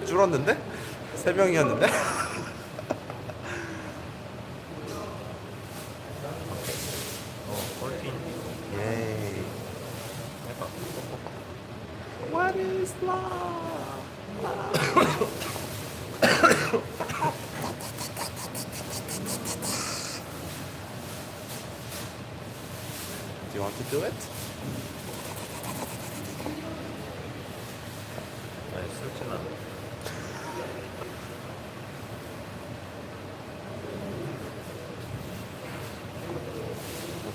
줄었는데? 3명이었는데? Oh, 14. Yay. What is love? Do you want to do it? 쓰진 않아.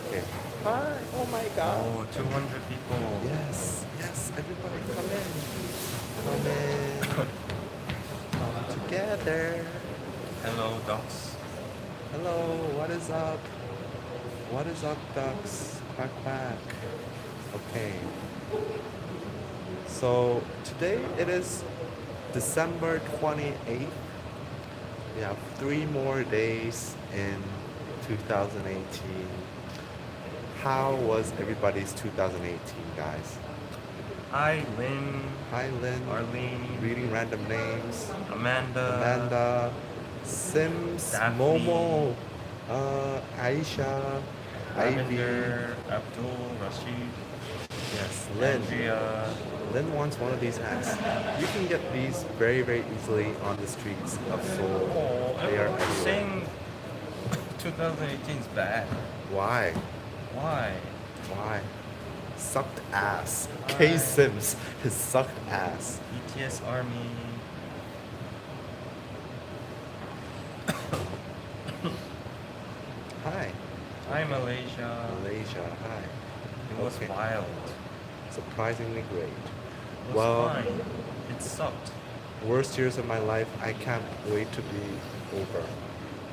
Okay. Hi. Oh my god. Oh, 200 people. Yes. Yes. Everybody come in. Come in. Come together. Hello, ducks. Hello. What is up? What is up, ducks? Quack quack. Okay. So today it is December 28th. We have 3 more days in 2018. How was everybody's 2018, guys? Hi, Lynn. Hi, Lynn. Arlene. Reading random names. Amanda. Sims, Daphne. Momo, Aisha, Ivy. Lavender. Abdul. Rashid. Yes, Lynn. Andrea. Lynn wants one of these hats. You can get these very, very easily on the streets of Seoul. Oh, They are everyone's everywhere. saying 2018 is bad. Why? Why? Why? Sucked ass. Why? K Sims, his sucked ass. BTS Army. Hi. Hi, Malaysia. Malaysia, hi. It was Okay. wild. Surprisingly great. It was Well, fine. It sucked. worst years of my life, I can't wait to be over.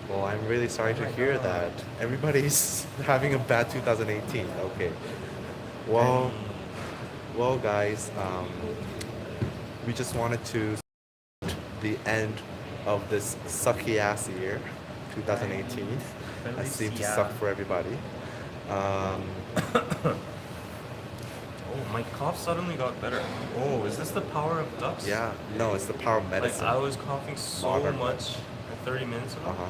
Well, I'm really sorry Oh to my hear God. that. Everybody's having a bad 2018. Okay. Well, well, guys, we just wanted to the end of this sucky ass year, 2018. That seemed to suck for everybody. Oh, my cough suddenly got better. Oh, is this the power of ducks? Yeah, no, it's the power of Like medicine. I was coughing so Modern. much 30 minutes ago. Uh-huh.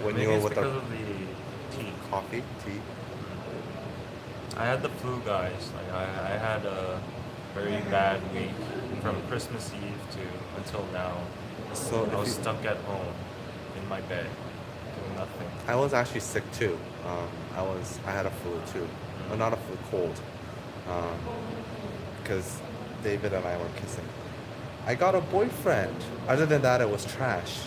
When Maybe you were it's with because the of the tea. coffee, tea. I had the flu, guys. Like I had a very bad week from Christmas Eve to until now. So I was if you, stuck at home in my bed doing nothing. I was actually sick too. I had a flu too. Well, not a flu, cold. Because David and I were kissing. I got a boyfriend. Other than that, it was trash.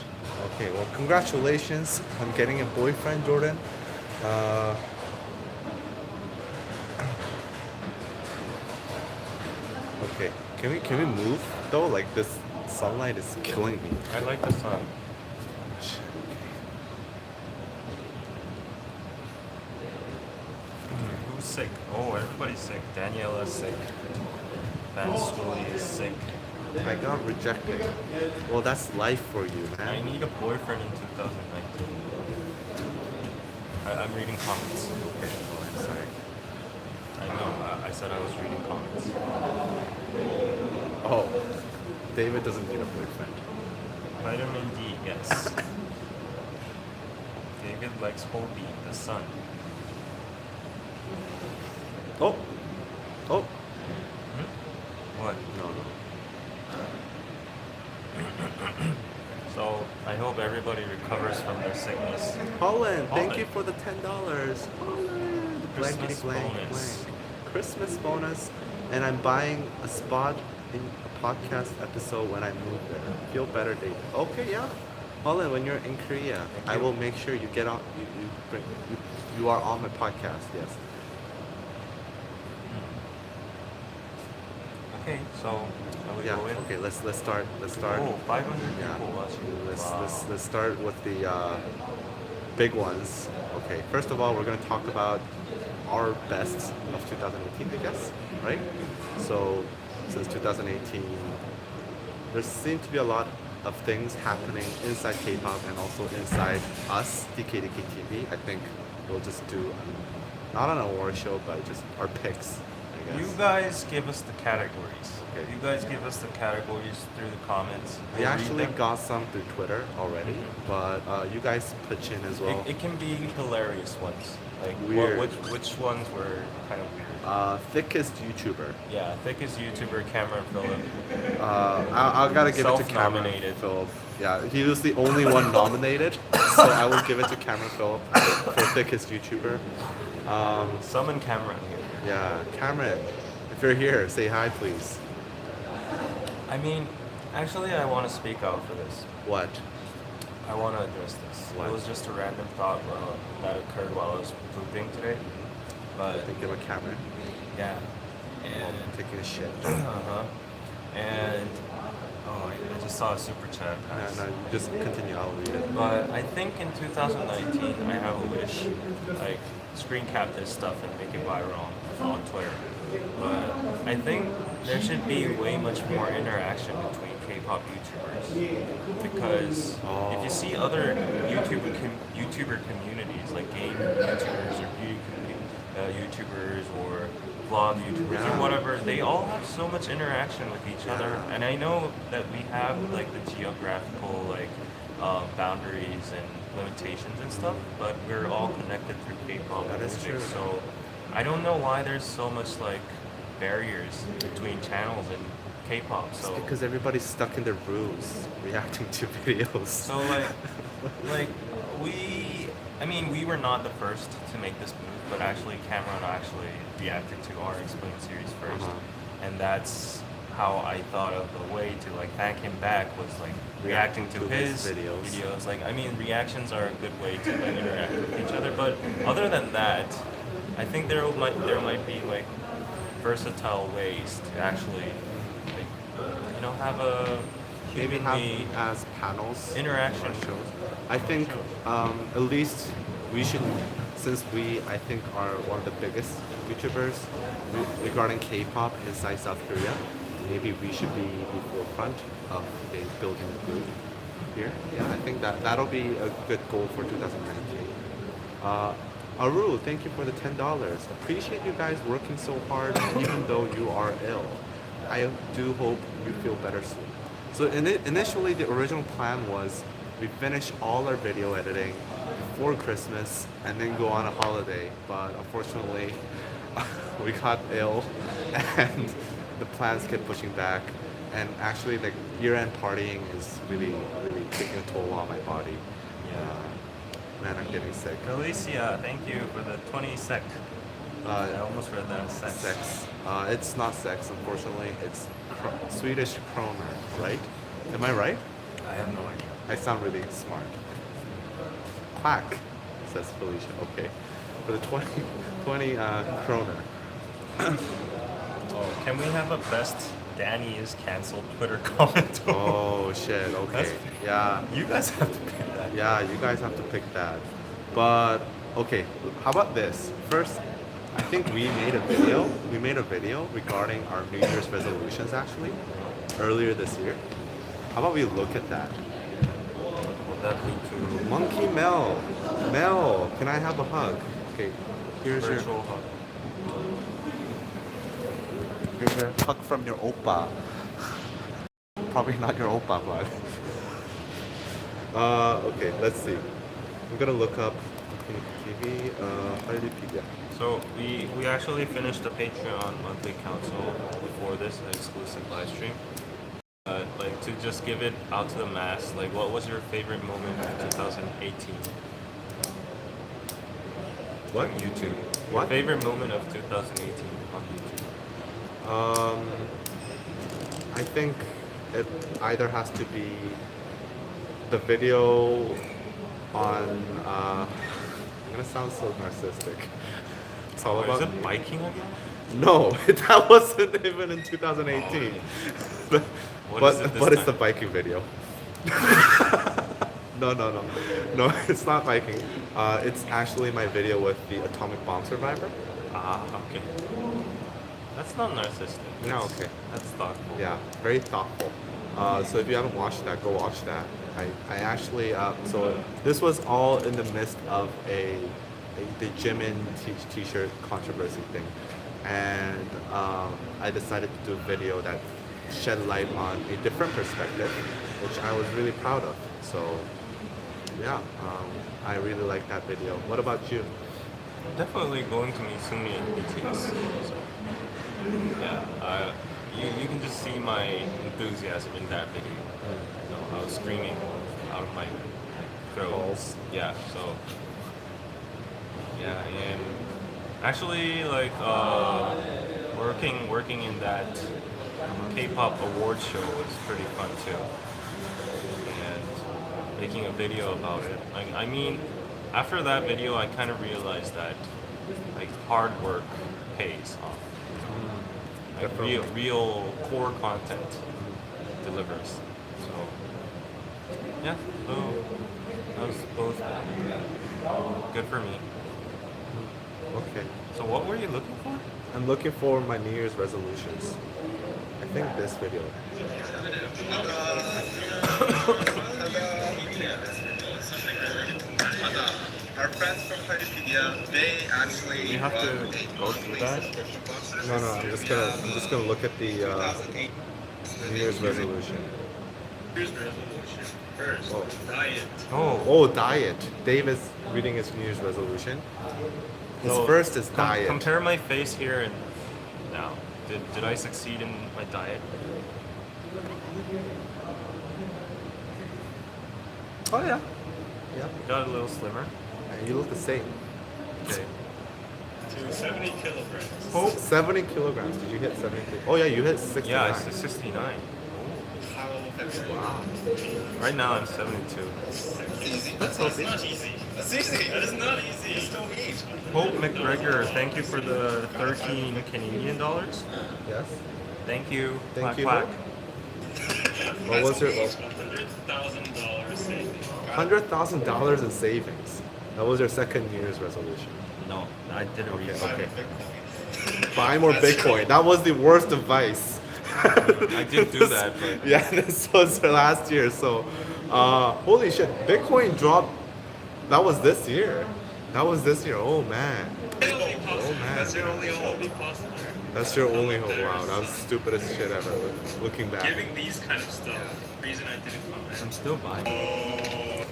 Okay, well, congratulations on getting a boyfriend, Jordan. Okay, can we move though? Like this sunlight is killing me. I like the sun. Who's sick? Oh, everybody's sick. Daniela's sick. Van Scully is sick. I got rejected. Well, that's life for you, I man. need a boyfriend in 2019. I'm reading comments. Okay, oh, I'm sorry. I know. I said I was reading comments. Oh, David doesn't need a boyfriend. Vitamin D, yes. David likes Hobie, the sun. Oh, oh, What? no, no. So I hope everybody recovers from their sickness. Holland, thank Holland. you for the $10. Holland, blankety Christmas blank bonus. blank. Christmas bonus, and I'm buying a spot in a podcast episode when I move there. Feel better, David. Okay, yeah. Holland, when you're in Korea, Thank I you. will make sure you get on. You are on my podcast. Yes. Okay, so shall we Yeah. go in? Okay. Let's start. Let's start. Oh, 500 Yeah. people watching. Wow. Let's start with the big ones. Okay. First of all, we're gonna talk about our best of 2018, I guess, right? So since 2018, there seems to be a lot of things happening inside K-pop and also inside us, DKDKTV. I think we'll just do not an award show, but just our picks, I guess. You guys give us the categories. Okay. You guys give us the categories through the comments. We We'll read actually them. got some through Twitter already, but you guys pitch in as well. It can be hilarious ones. Like Weird. which ones were kind of weird. Thickest YouTuber. Yeah, thickest YouTuber Cameron Phillip. I gotta give it to Cameron Self-nominated. Phillip. Yeah, he was the only one nominated, so I will give it to Cameron Phillip for thickest YouTuber. Summon Cameron here. Yeah, Cameron, if you're here, say hi, please. I mean, actually, I want to speak out for this. What? I want to address this. What? It was just a random thought that occurred while I was pooping today. But Think of a Cameron yeah, and taking a shit. uh-huh. And oh, I just saw a super chat. No, you just continue. I'll read it. But I think in 2019, I have a wish, like screen cap this stuff and make it viral on Twitter. But I think there should be way much more interaction between K-pop YouTubers, because if you see other YouTuber communities like game YouTubers or beauty YouTubers or vlog YouTubers or whatever, they all have so much interaction with each other. And I know that we have like the geographical like boundaries and limitations and stuff, but we're all connected through K-pop That is music. true. So I don't know why there's so much like barriers between channels and K-pop. So Because everybody's stuck in their rooms reacting to videos. so like we were not the first to make this move, but actually Cameron actually reacted to our Explain series 1st, and that's how I thought of the way to like thank him back was like reacting to his videos. Like I mean, reactions are a good way to like interact with each other, but other than that, I think there might be like versatile ways to actually like have a Maybe have humanly as panels interaction. or shows. I think at least we should, since we I think are one of the biggest YouTubers regarding K-pop inside South Korea. Maybe we should be the forefront of building a group here. Yeah, I think that'll be a good goal for 2019. Aru, thank you for the $10. Appreciate you guys working so hard even though you are ill. I do hope you feel better soon. So initially the original plan was we finish all our video editing before Christmas and then go on a holiday, but unfortunately we got ill and the plans kept pushing back, and actually like year-end partying is really taking a toll on my body. Man, I'm getting sick. Alicia, thank you for the 20 sec. I almost read that sex. Sex. It's not sex, unfortunately. It's Swedish kroner, right? Am I right? I have no idea. I sound really smart. Quack, says Felicia. Okay. For the 20 kroner. Oh, can we have a best Danny is canceled Twitter comment? Oh shit, okay. Yeah. You guys have to pick that. Yeah, you guys have to pick that. But okay, how about this? First, I think we made a video. We made a video regarding our New Year's resolutions actually earlier this year. How about we look at that? Would that be too Monkey Mel. Mel, can I have a hug? Okay, here's your virtual hug? hug from your oppa. Probably not your oppa, but. Okay, let's see. I'm gonna look up TV, Wikipedia. So we actually finished the Patreon monthly council before this exclusive live stream. Like to just give it out to the mass. Like, what was your favorite moment of 2018? What? On YouTube. What? Your favorite moment of 2018 on YouTube. I think it either has to be the video on. I'm gonna sound so narcissistic. It's all Is about it biking again? No, that wasn't even in 2018. But What is it this it's the time? biking video. No, it's not biking. It's actually my video with the atomic bomb survivor. Ah, okay. That's not narcissistic. No, That's- okay. That's thoughtful. Yeah, very thoughtful. So if you haven't watched that, go watch that. I actually so this was all in the midst of the Jimin t-shirt controversy thing, and I decided to do a video that shed light on a different perspective, which I was really proud of. So yeah, I really like that video. What about you? Definitely going to meet Sumi in BTS. So, yeah, you can just see my enthusiasm in that video. You know, I was screaming out of my throat. Balls. Yeah, so yeah, and actually like working in that K-pop award show was pretty fun too, and making a video about it. I mean, after that video, I kind of realized that like hard work pays off. Like real core content delivers. So yeah, so that was both good for me. Okay. So what were you looking for? I'm looking for my New Year's resolutions. I think this video. Our friends from Wikipedia, they actually You have to go through that. No, I'm just gonna look at the New Year's resolution. Here's resolution. First, Oh. diet. Oh, diet. Dave is reading his New Year's resolution. His So, first is diet. Compare my face here and now. Did I succeed in my diet? Oh yeah. Yeah. Got a little slimmer. And you look the same. Okay. To 70 kilograms. Oh. 70 kilograms. Did you hit 70? Oh yeah, you hit 69. Yeah, it's 69. How heavy? Wow. Right now I'm 72. Easy. That's not easy. That's easy. That is not easy. You still eat. Hope McGregor, thank you for the 13 Canadian dollars. Yes. Thank you. Thank Quack, you, quack. What was your $100,000 savings. $100,000 in savings? That was your second New Year's resolution. No, I didn't read it. Okay. Buy more Bitcoin. That was the worst advice. I did do that, but Yeah, this was last year. So, holy shit, Bitcoin dropped. That was this year. That was this year. Oh man. Oh man. That's your only hope. That's your only hope. Wow, that was the stupidest shit ever. Looking back. Giving these kind of stuff. Reason I didn't comment. I'm still buying. Oh,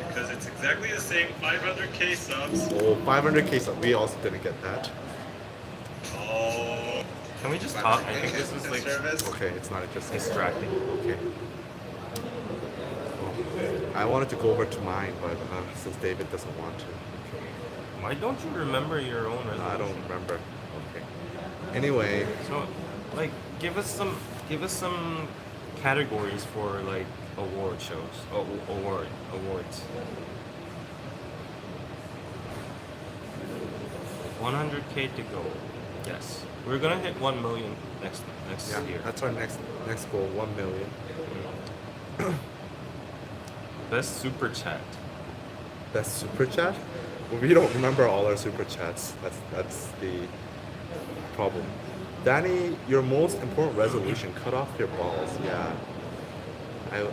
because it's exactly the same 500k subs. Oh, 500k. So we also didn't get that. Oh. Can we just talk? I think this is like service. Okay, it's not interesting. distracting. Okay. I wanted to go over to mine, but since David doesn't want to, Why don't you remember your own resolution? I don't remember. Okay. Anyway, So, like, give us some categories for like award shows. Awards. 100k to go. Yes, we're gonna hit 1 million next yeah, year. that's our next goal. 1 million. Best super chat. That's super chat. Well, we don't remember all our super chats. That's the problem. Danny, your most important resolution: cut off your balls. Yeah. I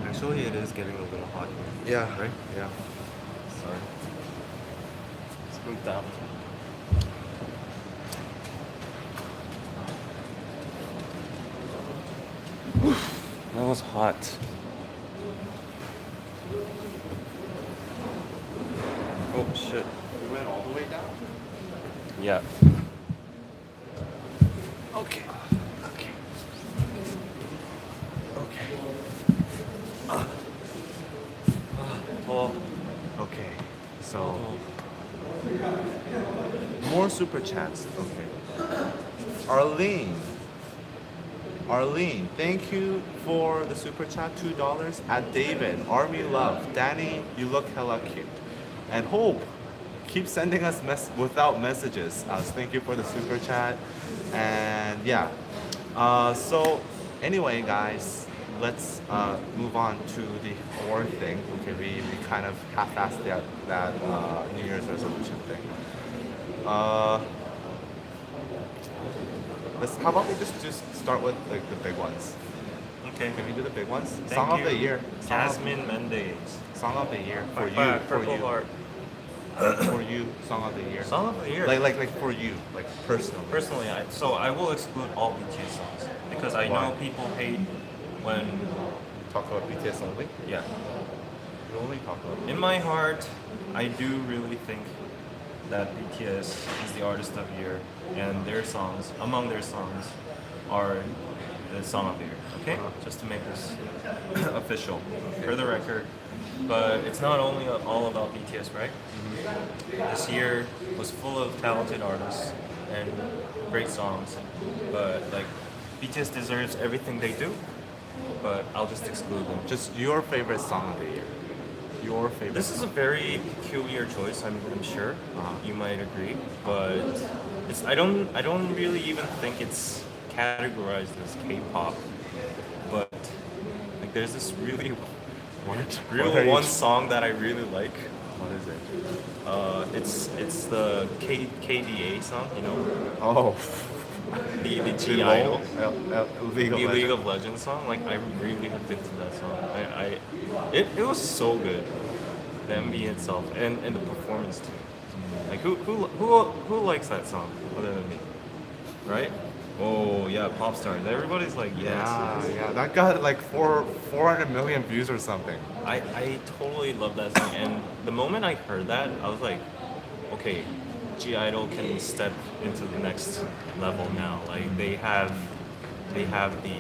Actually, it is getting a little hot here. yeah. Right? Yeah. Sorry. Let's move down. That was hot. Oh shit. We went all the way down. Yeah. Okay. Okay. Okay. Oh. Okay. So more super chats. Okay. Arlene, thank you for the super chat, $2. At David, Army Love, Danny, you look hella cute. And Hope, keep sending us without messages. Thank you for the super chat. And yeah. So anyway, guys, let's move on to the award thing. Okay, we kind of half-assed that New Year's resolution thing. How about we just start with like the big ones? Okay. Can we do the big ones? Thank Song of you. the year. Jasmine Mendez. Song of the year for Quack, you. quack, For purple you. heart. for you, song of the year? Song of the year. Like for you, like personally. Personally, I will exclude all BTS songs because I Why? know people hate when Talk about BTS only. yeah. You only talk about. In my heart, I do really think that BTS is the artist of the year, and their songs, among their songs, are the song of the year. Okay, just to make this official for the record. But it's not only all about BTS, right? This year was full of talented artists and great songs, but like BTS deserves everything they do. But I'll just exclude them. Just your favorite song of the year. Your favorite. This is a very peculiar choice. I'm sure you might agree, but I don't really even think it's categorized as K-pop. But like, there's this really one song that I really like. What is it? It's the KDA song, you know, Oh. the G Idol. League of The League Legends. of Legends song, like I really addicted to that song. It was so good. The MV itself and the performance too. Like who likes that song other than me, right? Oh yeah, pop stars. Everybody's like yes. Yeah. That got like 400 million views or something. I totally love that song, and the moment I heard that, I was like, okay, G Idol can step into the next level now. Like they have the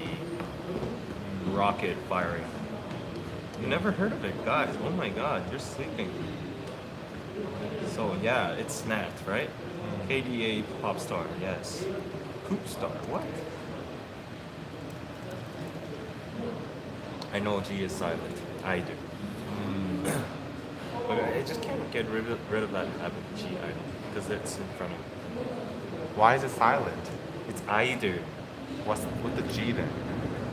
rocket firing. You never heard of it, guys? Oh my God, you're sleeping. So yeah, it's snapped, right? KDA pop star, yes. Poop star, what? I know G is silent. I do. But I just can't get rid of that habit, G Idol, because it's in front of me. Why is it silent? It's I do. What's with the G then?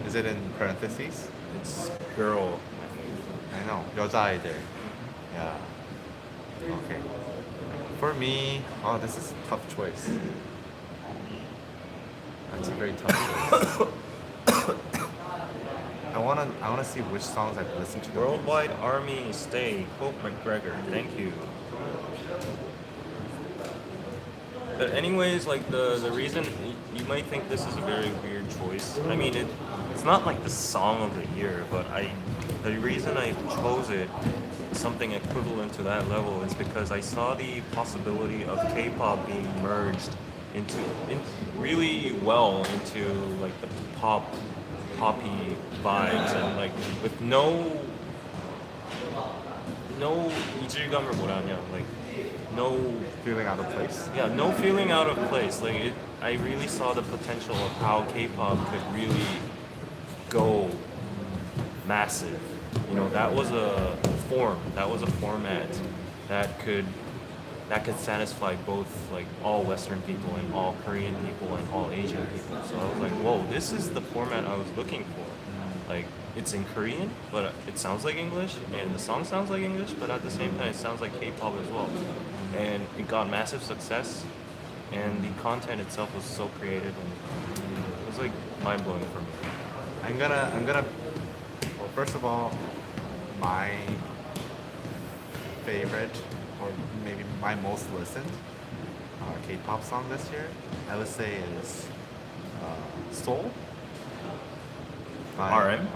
Is it in parentheses? It's girl, I think. I know. 여자아이들. Yeah. Okay. For me, oh, this is a tough choice. That's a very tough choice. I wanna see which songs I've listened to. Worldwide Army Stay, Hope McGregor. Thank you. But anyways, like the reason you might think this is a very weird choice. I mean, it's not like the song of the year, but the reason I chose it, something equivalent to that level, is because I saw the possibility of K-pop being merged really well into like the poppy vibes, and like with no 이질감을 뭐라냐, like no Feeling out of place. yeah, no feeling out of place. Like I really saw the potential of how K-pop could really go massive. You know, that was a format that could satisfy both like all Western people and all Korean people and all Asian people. So I was like, whoa, this is the format I was looking for. Like, it's in Korean, but it sounds like English, and the song sounds like English, but at the same time, it sounds like K-pop as well. And it got massive success, and the content itself was so creative, and it was like mind blowing for me. I'm gonna. Well, first of all, my favorite, or maybe my most listened K-pop song this year, I would say is Seoul by RM.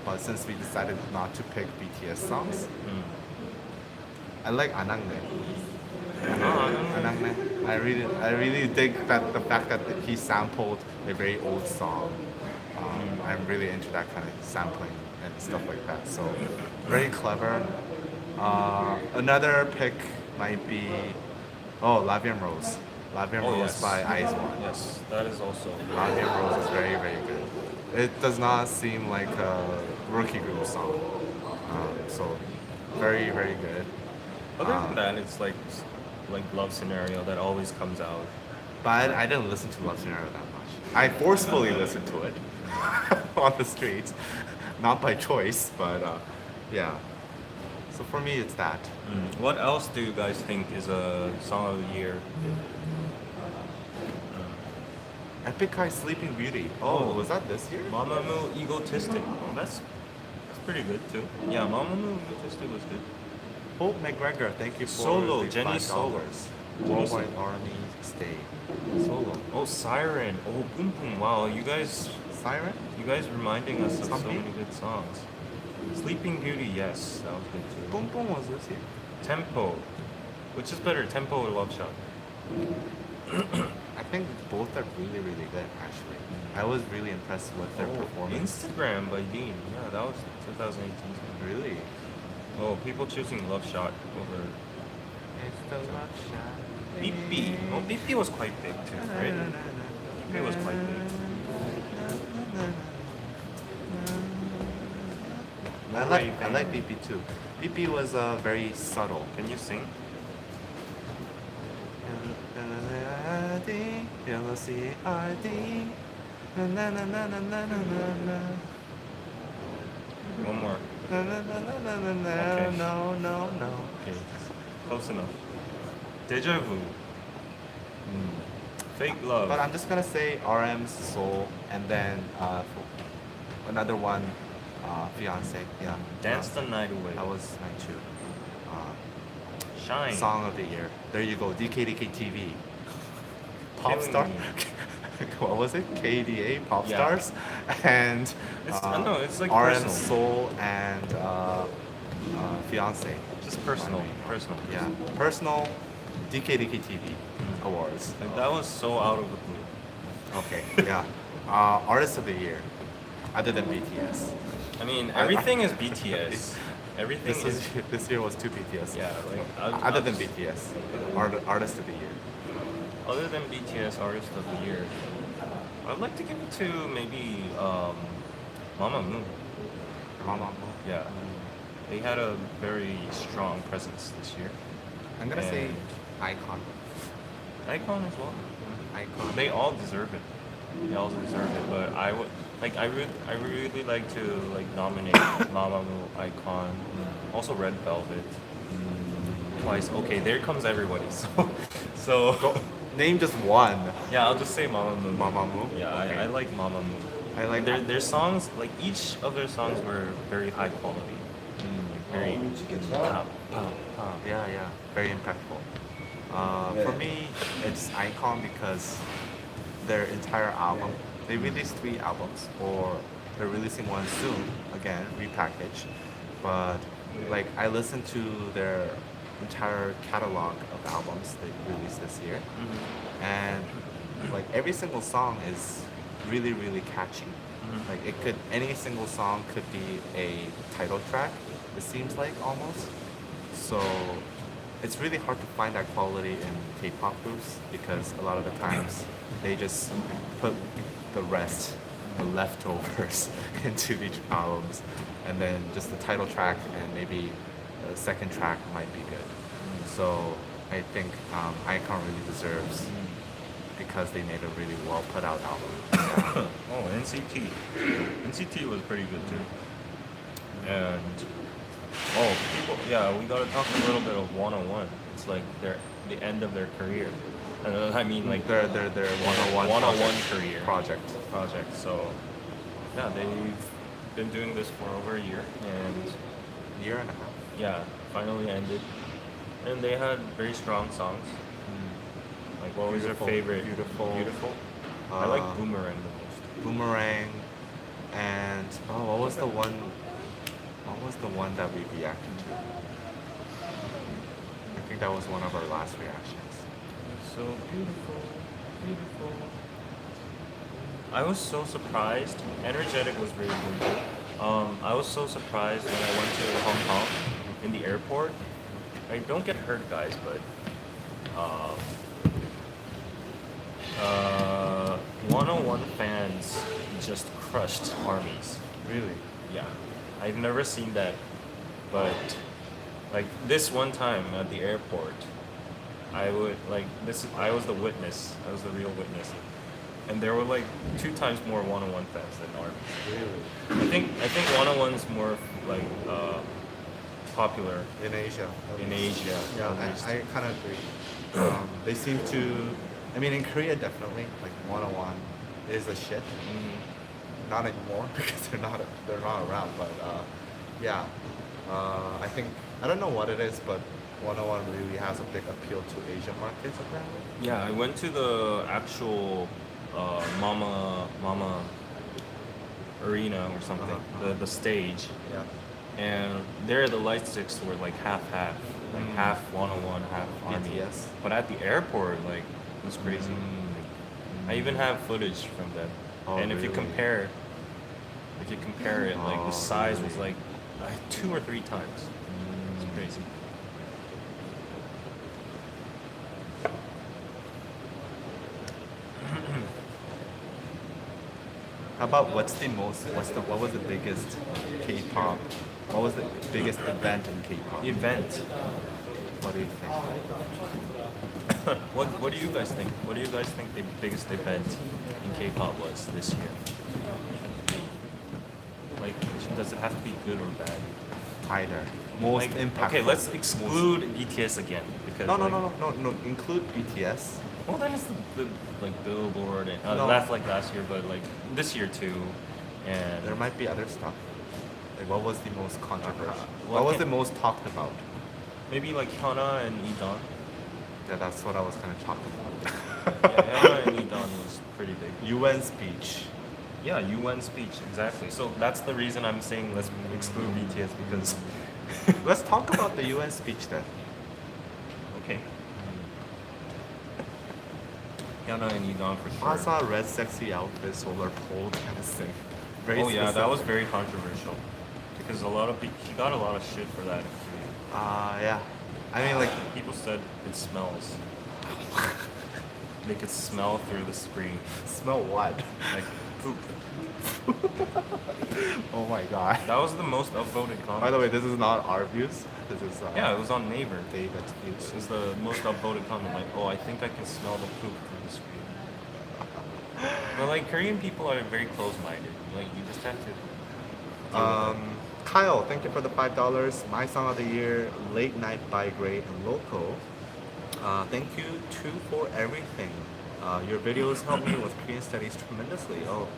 But since we decided not to pick BTS songs, I like 안악내. 안악내. I really dig that the fact that he sampled a very old song. I'm really into that kind of sampling and stuff like that. So very clever. Another pick might be La Vie en Rose. La Vie en Oh, Rose yes. by IZ*ONE. Yes, that is also. La Vie en Rose is very, very good. It does not seem like a rookie group song. So very, very good. Other than that, it's like Love Scenario that always comes out. But I didn't listen to Love Scenario that much. I forcefully listened to it on the streets. Not by choice, but yeah. So for me, it's that. What else do you guys think is a song of the year? Epic High Sleeping Beauty. Oh, was that this year? Mamamoo, Egotistic. Oh, that's pretty good too. Yeah, Mamamoo, Egotistic was good. Hope McGregor, thank you for Solo, the Jenny $5. Solo. Worldwide Army Stay. Solo. Oh, Siren. Oh, Boom Boom. Wow, you guys Siren? reminding us of so Zombie? many good songs. Sleeping Beauty, yes, that was good too. Boom Boom was this year? Tempo. Which is better, Tempo or Love Shot? I think both are really, really good, actually. I was really impressed with their performance. Instagram by Dean. Yeah, that was 2018. Really? Oh, people choosing Love Shot over It's the love shot. BP. Oh, BP was quite big too, right? BP was quite big. I like BP too. BP was very subtle. Can you sing? One more. Okay. No. Okay. Close enough. Deja Vu. Fake Love. But I'm just gonna say RM's Soul, and then another one, Fiance. Yeah. Dance the Night Away. That was my two. Shine. Song of the year. There you go. DKDKTV. Pop Killing star. me. What was it? KDA Pop Yeah. Stars, and No, it's like RM personal. Soul and Fiance. Just personal. Personal. Yeah, personal. DKDKTV awards. Like, that was so out of the blue. Okay. Yeah. Artist of the year, other than BTS. I mean, everything is BTS. Everything This year was two BTS. Yeah, like Other than BTS, artist of the year. Other than BTS Artist of the Year, I'd like to give it to maybe Mamamoo. Mamamoo. Yeah, they had a very strong presence this year. I'm gonna say And Icon. Icon as well. Icon. They all deserve it. They all deserve it. But I would like I really like to like nominate Mamamoo, Icon, also Red Velvet. Twice. Okay, there comes everybody. So Name just one. yeah, I'll just say Mamamoo. Mamamoo? Yeah, Okay. I like Mamamoo. I like their songs. Like each of their songs were very high quality. Very Yeah, very impactful. For me, it's Icon because their entire album, they released 3 albums, or they're releasing one soon, again, repackaged. But like I listened to their entire catalog of albums they released this year, and like every single song is really, really catchy. Like any single song could be a title track, it seems like almost. So it's really hard to find that quality in K-pop groups because a lot of the times they just put the rest, the leftovers into each albums, and then just the title track and maybe the second track might be good. So I think Icon really deserves because they made a really well put out album. Yeah. Oh, NCT. NCT was pretty good too. And we gotta talk a little bit of 101. It's like the end of their career. And I mean like their 101 project. So yeah, they've been doing this for over a year, and Year and a half. yeah, finally ended. And they had very strong songs. Like what was your Beautiful, favorite? Beautiful. I like Boomerang the most. Boomerang, and what was the one? What was the one that we reacted to? I think that was one of our last reactions. So beautiful, beautiful. I was so surprised. Energetic was really good. I was so surprised when I went to Hong Kong in the airport. I don't get hurt, guys, but 101 fans just crushed armies. Really? Yeah, I've never seen that, but like this one time at the airport, I was the witness. I was the real witness, and there were like 2 times more 101 fans than armies. Really? I think 101 is more like popular In Asia. in Asia. Yeah, at least. I kind of agree. They seem to. I mean, in Korea, definitely, like 101 is a shit. Not anymore because they're not around. But yeah, I think I don't know what it is, but 101 really has a big appeal to Asian markets apparently. Yeah, I went to the actual Mama arena or something, the stage, Yeah. and there the light sticks were like half, like half 101, half Army. BTS. But at the airport, like it was crazy. I even have footage from that. Oh, And if you really? compare it, like Oh, the size was really? like 2 or 3 times. It's crazy. How about what was the biggest K-pop? What was the biggest event in K-pop? Event. What do you think? What do you guys think? What do you guys think the biggest event in K-pop was this year? Like, does it have to be good or bad? Either. Most Like, impactful. okay, let's exclude BTS again because No, like, no. Include BTS. Well, then it's the like Billboard and No. that's like last year, but like this year too, and There might be other stuff. Like, what was the most controversial? Well, What was okay. the most talked about? maybe like Hyuna and E'Dawn. Yeah, that's what I was kind of talking about. Yeah, Hyuna and E'Dawn was pretty big. UN speech. Yeah, UN speech exactly. So that's the reason I'm saying let's exclude BTS because Let's talk about the UN speech then. okay. Hyuna and E'Dawn for sure. I saw a red sexy outfit, solar pole dancing. Very Oh yeah, that was specific. very controversial because a lot of people he got a lot of shit for that. Yeah. I mean, like, People said it smells. They could smell through the screen, smell what? like poop. Oh my god. That was the most upvoted comment. By the way, this is not our views. This is Yeah, it was on Naver. David's views. It was the most upvoted comment. Like, oh, I think I can smell the poop through the screen. But like Korean people are very close-minded. Like you just have to. Kyle, thank you for the $5. My song of the year, Late Night by Gray and Loco. Thank you too for everything. Your videos help me with Korean studies tremendously. Oh,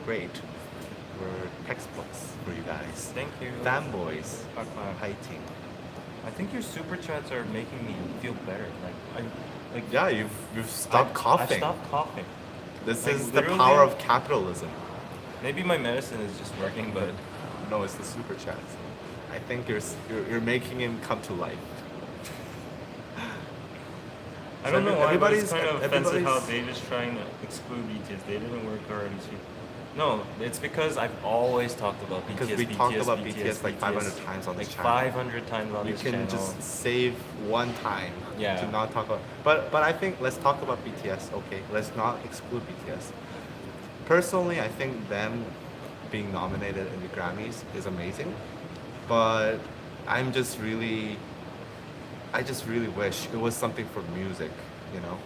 great. We're textbooks for you guys. Thank you. Fanboys, Bye-bye. fighting. I think your super chats are making me feel better. Yeah, you've stopped coughing. I stopped coughing. This Like, is the literally- power of capitalism. Maybe my medicine is just working, but No, it's the super chats. I think you're making him come to life. I don't know why, but it's everybody's- kind of offensive how everybody's- David's trying to exclude BTS. They didn't work already. No, it's because I've always talked about BTS. Because we talked about BTS like 500 times on this like channel. 500 times on You this can channel. just save one time Yeah. to not talk about. But I think let's talk about BTS. Okay, let's not exclude BTS. Personally, I think them being nominated in the Grammys is amazing, but I just really wish it was something for music. You know,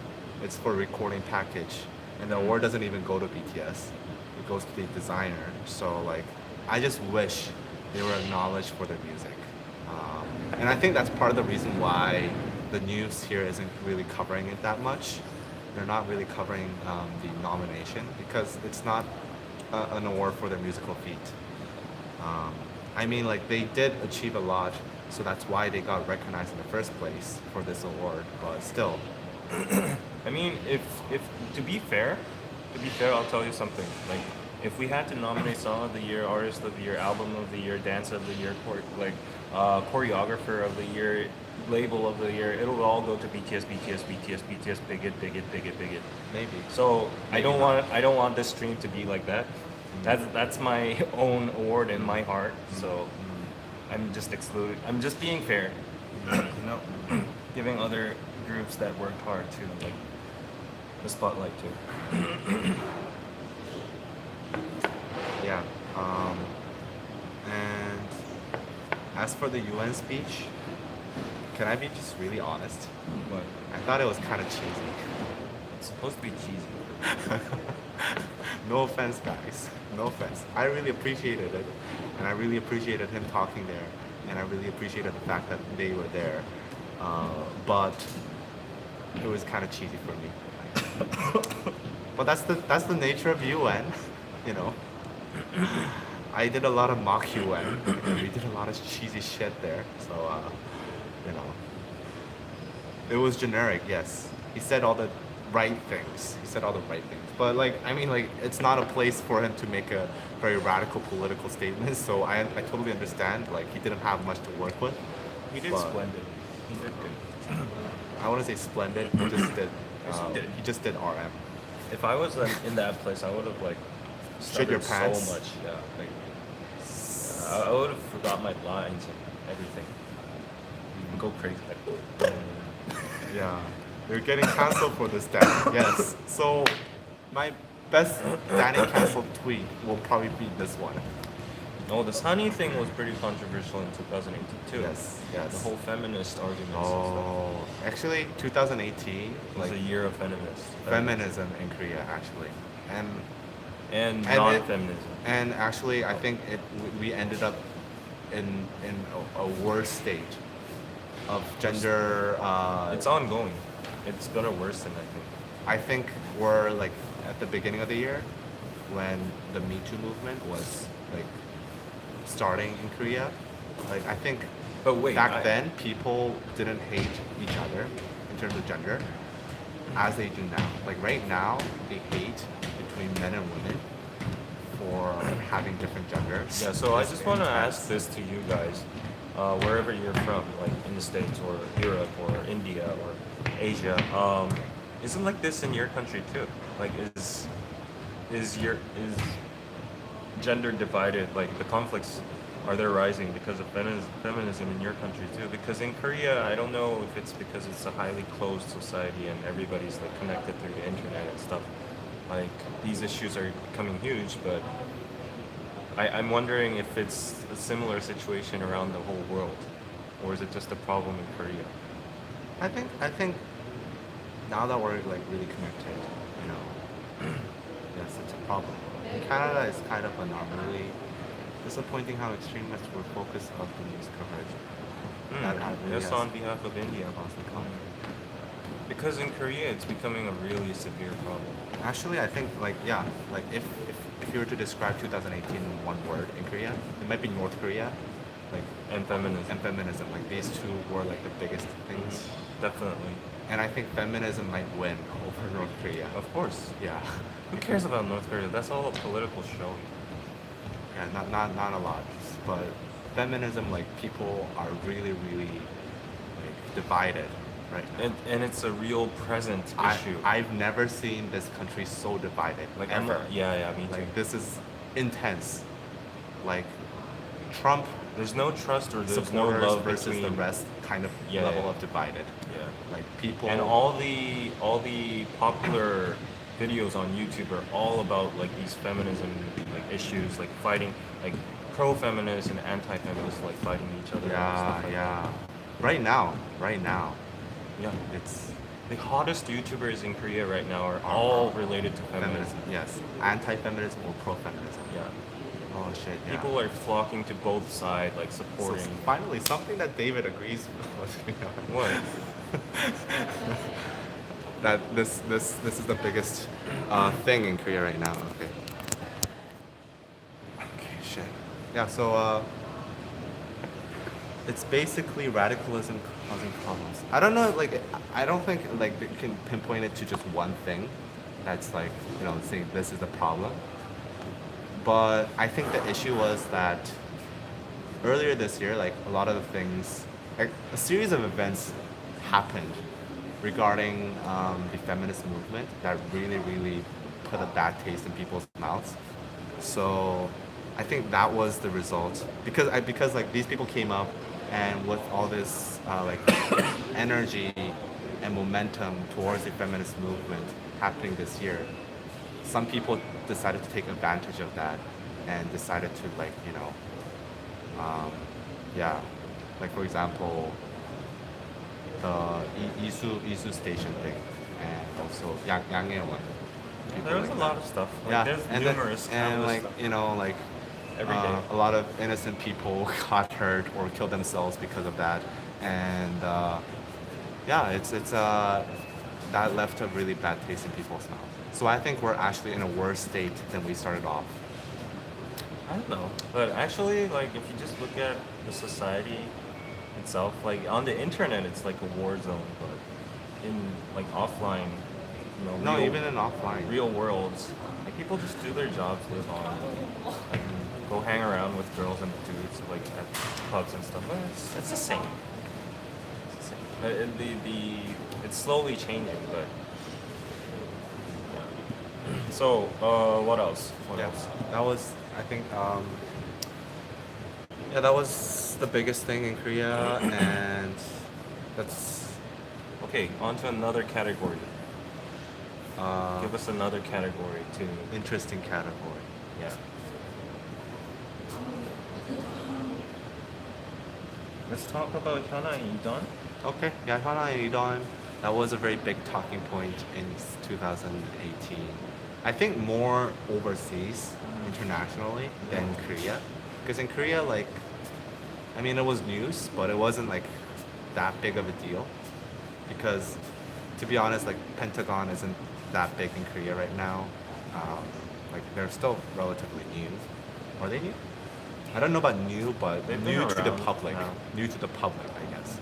it's for recording package, and the award doesn't even go to BTS. It goes to the designer. So like, I just wish they were acknowledged for their music. And I think that's part of the reason why the news here isn't really covering it that much. They're not really covering the nomination because it's not an award for their musical feat. I mean, like they did achieve a lot, so that's why they got recognized in the first place for this award. But still, I mean, if to be fair, I'll tell you something. Like, if we had to nominate Song of the Year, Artist of the Year, Album of the Year, Dance of the Year, Choreographer of the Year, Label of the Year, it'll all go to BTS, bigot. maybe. So I Maybe don't not. want this stream to be like that. That's my own award in my heart. So I'm just excluded. I'm just being fair. You know, giving other groups that worked hard to like the spotlight too. Yeah. And as for the UN speech, can I be just really honest? But I thought it was kind of cheesy. it's supposed to be cheesy. No offense, guys. No offense. I really appreciated it, and I really appreciated him talking there, and I really appreciated the fact that they were there. But it was kind of cheesy for me. But that's the nature of UN, you know. I did a lot of mock UN, and we did a lot of cheesy shit there. So, you know, it was generic. Yes, he said all the right things. He said all the right things. But like, I mean, like, it's not a place for him to make a very radical political statement. So I totally understand. Like, he didn't have much to work with. He did But- splendid. He did good. I want to say splendid. He just did. He just did RM. If I was in that place, I would have like Shit your stuttered pants. so much. Yeah, like I would have forgot my lines and everything. Go crazy. Like, Yeah, you're getting canceled for this, Dan. Yes. So, my best Danny canceled tweet will probably be this one. no, the Sunny thing was pretty controversial in 2018 too. Yes, yes. The whole feminist arguments and Oh, actually, 2018, stuff. It was like a year of feminists. feminism in Korea, actually, and And it- non-feminism. and actually, I think we ended up in a worse state of gender. It's ongoing. It's gonna worsen, I think. I think we're like at the beginning of the year when the Me Too movement was like starting in Korea. Like I think But wait, back then people didn't hate each other in terms of gender as they do now. Like right now they hate between men and women for having different genders. Yeah, so I It's just want to intense. ask this to you guys, wherever you're from, like in the States or Europe or India or Asia, isn't like this in your country too? Like, is gender divided? Like the conflicts, are they rising because of feminism in your country too? Because in Korea, I don't know if it's because it's a highly closed society and everybody's like connected through the internet and stuff. Like these issues are becoming huge, but I'm wondering if it's a similar situation around the whole world, or is it just a problem in Korea? I think now that we're like really connected, you know, yes, it's a problem. In Canada, it's kind of anomaly. Disappointing how extremists were focused on the news coverage. That really Yes, has on behalf of India. caused the comment. Because in Korea, it's becoming a really severe problem. Actually, I think like yeah, like if you were to describe 2018 in one word in Korea, it might be North Korea, like And feminism. and feminism. Like these two were like the biggest things. Definitely. And I think feminism might win over North Korea. Of course. Yeah. Who cares about North Korea? That's all a political show. Yeah, not a lot, but feminism, like people are really like divided, right? And it's a real present issue. I've never seen this country so divided, like ever. yeah, me too. Like this is intense. Like Trump There's no trust or there's no supporters love versus between the rest, kind of Yeah, level yeah. of divided. Yeah. Like people And all the popular videos on YouTube are all about like these feminism like issues, like fighting, like pro-feminists and anti-feminists like fighting each other. and Yeah, stuff like yeah. Right now, that. Yeah. it's The hottest YouTubers in Korea right now are all related to feminism. feminism. Yes, anti-feminism or pro-feminism. Yeah. Oh shit. Yeah. People are flocking to both sides, like So supporting. finally, something that David agrees with. What? That this is the biggest thing in Korea right now. Okay. Okay, shit. Yeah. So it's basically radicalism causing problems. I don't know. Like I don't think like they can pinpoint it to just one thing. That's like saying this is the problem. But I think the issue was that earlier this year, like a lot of the things, like a series of events happened regarding the feminist movement that really put a bad taste in people's mouths. So I think that was the result because like these people came up and with all this like energy and momentum towards the feminist movement happening this year, some people decided to take advantage of that and decided to like yeah, like for example the Isu station thing and also Yanghaewan. There was a lot of stuff. Like, Yeah, there's and numerous. then, and countless like stuff. like Every day. a lot of innocent people got hurt or killed themselves because of that, and yeah, it's that left a really bad taste in people's mouths. So I think we're actually in a worse state than we started off. I don't know, but actually, like if you just look at the society itself, like on the internet, it's like a war zone, but in like offline, No, real, even in offline. real worlds, like people just do their jobs, live on, like go hang around with girls and dudes, like at pubs and stuff. But it's the same. It's the same. It's slowly changing, but. Yeah. So, what else? What Yeah, else? that was, I think, yeah, that was the biggest thing in Korea, and that's Okay, on to another category. uh, Give us another category to. interesting category. Yeah. Let's talk about Hyuna and Idon. Okay, yeah, Hyuna and Idon, that was a very big talking point in 2018. I think more overseas, internationally, than Korea. Because in Korea, like, I mean, it was news, but it wasn't like that big of a deal. Because, to be honest, like, Pentagon isn't that big in Korea right now. Like, they're still relatively new. Are they new? I don't know about new, but They've been new to the around public. now. New to the public, I guess.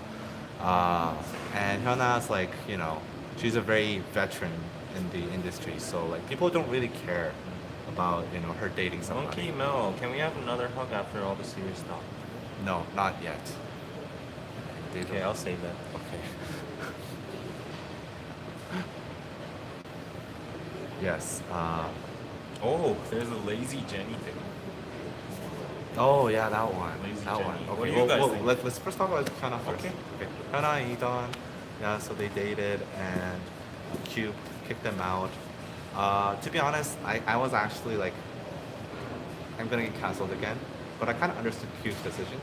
And Hyuna's like, you know, she's a very veteran in the industry, so like people don't really care about, you know, her dating somebody. Monkey Mel, can we have another hug after all the serious talk? No, not yet. They Okay, don't- I'll save that. Okay. Yes. Oh, there's a lazy Jenny thing. Oh yeah, that one. Lazy That Jenny. one. What Okay. do you guys think? Let's first talk about Hyuna first. Okay. Hyuna and Idon. Yeah, so they dated and Cube kicked them out. To be honest, I was actually like, I'm gonna get cancelled again, but I kind of understood Cube's decision.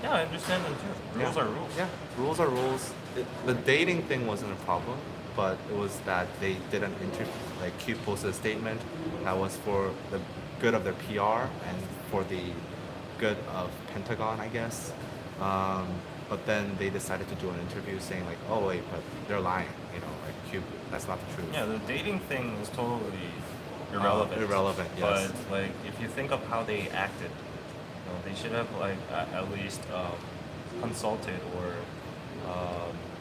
Yeah, I understand them too. Rules Yeah. are rules. Yeah, rules are rules. The dating thing wasn't a problem, but it was that they did an interview. Like Cube posted a statement that was for the good of their PR and for the good of Pentagon, I guess. But then they decided to do an interview saying like, oh wait, but they're lying. You know, like Cube, that's not the truth. Yeah, the dating thing is totally irrelevant. Irrelevant, yes. But like, if you think of how they acted, they should have like at least consulted or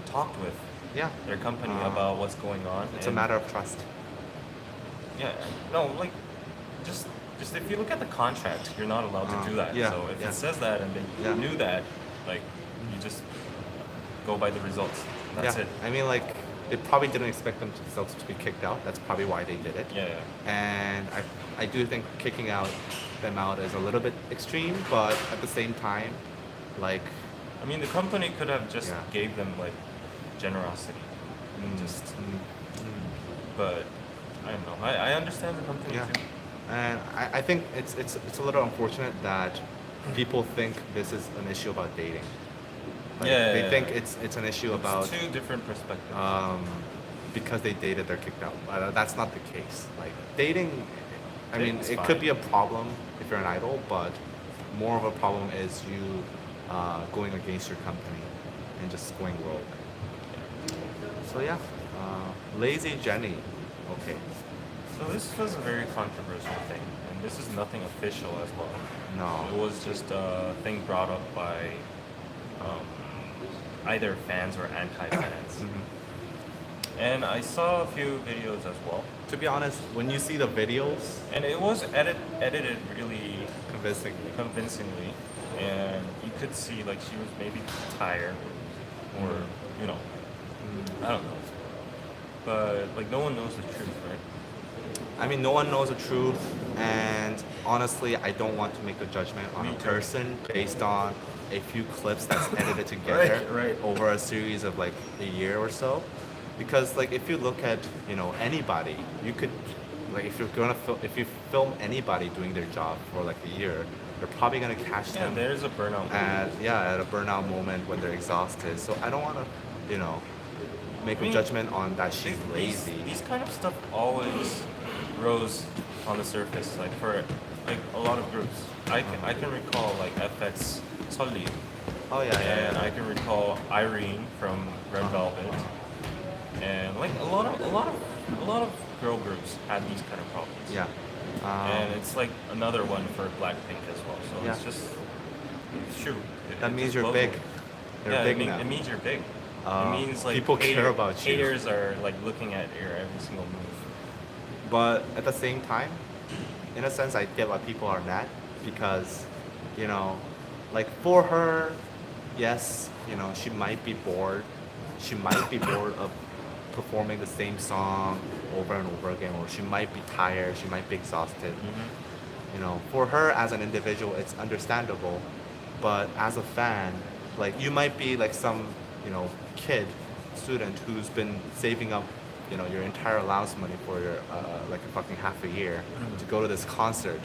talked with Yeah. their company about what's going on. It's a and- matter of trust. Yeah, no, like just if you look at the contract, you're not allowed to do that. yeah, So if yeah. it says that and they Yeah. knew that, like you just go by the results. That's yeah. it. I mean, like, they probably didn't expect themselves to be kicked out. That's probably why they did it. Yeah, yeah. And I do think kicking them out is a little bit extreme, but at the same time, like, I mean, the company could have just Yeah. gave them like generosity, and just. But I don't know. I understand the company yeah. too. And I think it's a little unfortunate that people think this is an issue about dating. Like, Yeah, they yeah, think yeah. it's an issue about It's two different perspectives. because they dated, they're kicked out. That's not the case. Like dating, I mean, Dating's it could fine. be a problem if you're an idol, but more of a problem is you going against your company and just going rogue. So yeah, lazy Jenny. Okay. So this was a very controversial thing, and this is nothing official as well. No. It was just a thing brought up by either fans or anti-fans. And I saw a few videos as well, To be honest, when you see the videos, and it was edited really convincingly, and you could see like she was maybe tired, or you know, I don't know. But like no one knows the truth, right? I mean, no one knows the truth, and honestly, I don't want to make a judgment on Me a too. person based on a few clips that's edited together Right. over a series of like a year or so. Because like if you look at, you know, anybody, you could like if if you film anybody doing their job for like a year, you're probably gonna catch Yeah, them there's a burnout. at a burnout moment when they're exhausted. So I don't want to, you know, make I mean, a judgment on that she's These lazy. kind of stuff always rose on the surface, like for like a lot of groups. I can recall like FX SOTY, Oh yeah, yeah, and yeah. I can recall Irene from Red Velvet, and like a lot of girl groups had these kind of problems. Yeah. and it's like another one for Blackpink as well. So Yeah. it's just it's true. That It's means just you're global. big. They're Yeah, big now. it means you're big. Uh, It means like people care about you. haters are like looking at your every single move. But at the same time, in a sense, I get why people are mad because, you know, like for her, yes, you know, she might be bored. She might be bored of performing the same song over and over again, or she might be tired. She might be exhausted. You know, for her as an individual, it's understandable. But as a fan, like you might be like some, you know, kid, student who's been saving up, you know, your entire allowance money for your like a fucking half a year to go to this concert,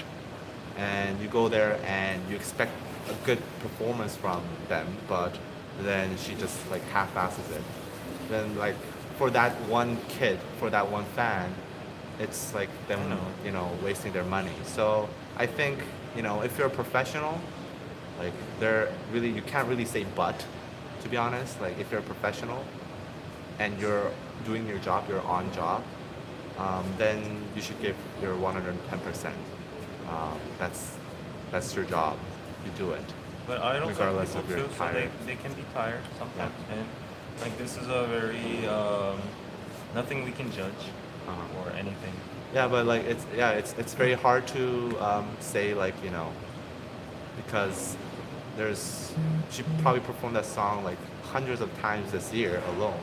and you go there and you expect a good performance from them, but then she just like half-asses it. Then like for that one kid, for that one fan, it's like them, I know. you know, wasting their money. So I think, you know, if you're a professional, like they're really, you can't really say but, to be honest. Like if you're a professional and you're doing your job, you're on job, then you should give your 110%. That's your job. You do it. But I don't Regardless think of people you're feel so tired. they can be tired sometimes, and like this is a very nothing we can judge or anything. Yeah, but like it's very hard to say like, you know, because she probably performed that song like hundreds of times this year alone.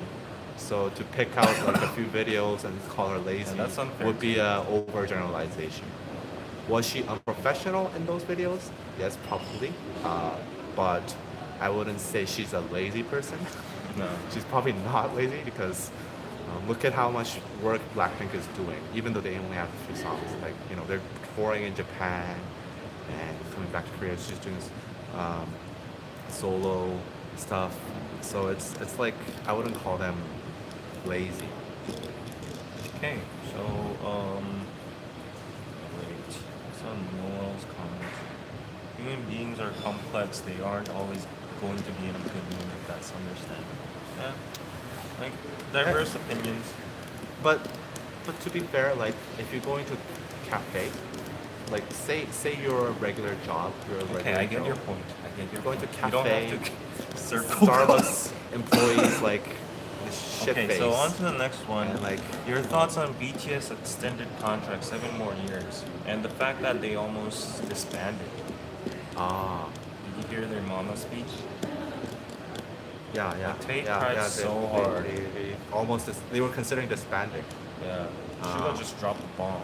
So to pick out like a few videos and call her lazy that's unfair would be a overgeneralization. Was she unprofessional in those videos? Yes, probably. But I wouldn't say she's a lazy person. No. She's probably not lazy because look at how much work Blackpink is doing, even though they only have a few songs. Like, you know, they're touring in Japan and coming back to Korea. She's doing solo stuff. So it's like, I wouldn't call them lazy. Okay, so wait, some Noel's comments. Human beings are complex. They aren't always going to be in a good mood. If that's understandable. Yeah, like diverse opinions. But to be fair, like if you're going to cafe, like say you're a regular job, you're a regular Okay, I get job. your point. I get your Going to point. You don't cafe, have to circle. Starbucks employees like the shit Okay, face. so on to the next one. And, like, Your thoughts on BTS extended contract, 7 more years, and the fact that they almost disbanded. Ah, Did you hear their mama speech? yeah. Like, Tay yeah, tried yeah, so hard. They almost they were considering disbanding. Yeah. Ah. Suga just dropped the bomb.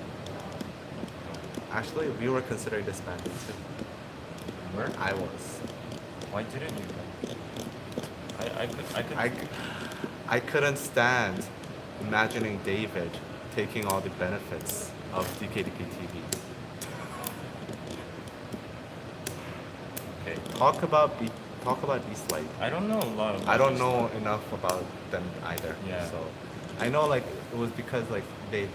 Actually, we were considering disbanding too. Where? I was. Why didn't you? I could. I couldn't stand imagining David taking all the benefits of DKDKTV. Okay. Talk about Eastlight. I don't know a lot of. I don't know enough about them either. Yeah. So I know like it was because like the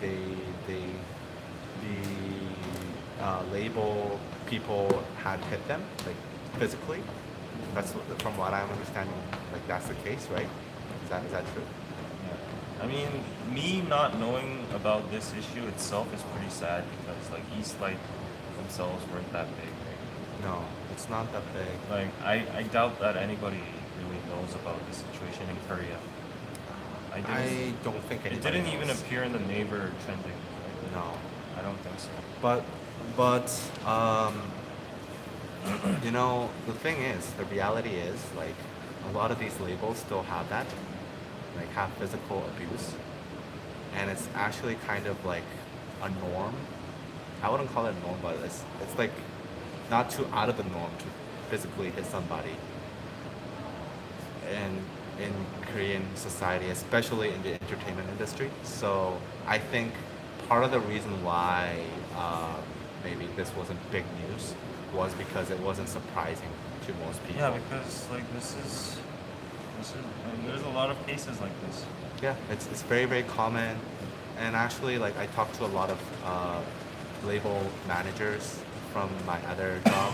label people had hit them like physically. That's from what I'm understanding. Like that's the case, right? Is that true? Yeah. I mean, me not knowing about this issue itself is pretty sad because like Eastlight themselves weren't that big, right? No, it's not that big. Like I doubt that anybody really knows about this situation in Korea. I don't think It anybody didn't even knows. appear in the neighbor trending. Right? No. I don't think so. But you know, the thing is, the reality is like a lot of these labels still have that, like have physical abuse, and it's actually kind of like a norm. I wouldn't call it a norm, but it's like not too out of the norm to physically hit somebody. And in Korean society, especially in the entertainment industry. So I think part of the reason why maybe this wasn't big news was because it wasn't surprising to most people. Yeah, because like this is I mean, there's a lot of cases like this. Yeah, it's very, very common. And actually, like I talked to a lot of label managers from my other job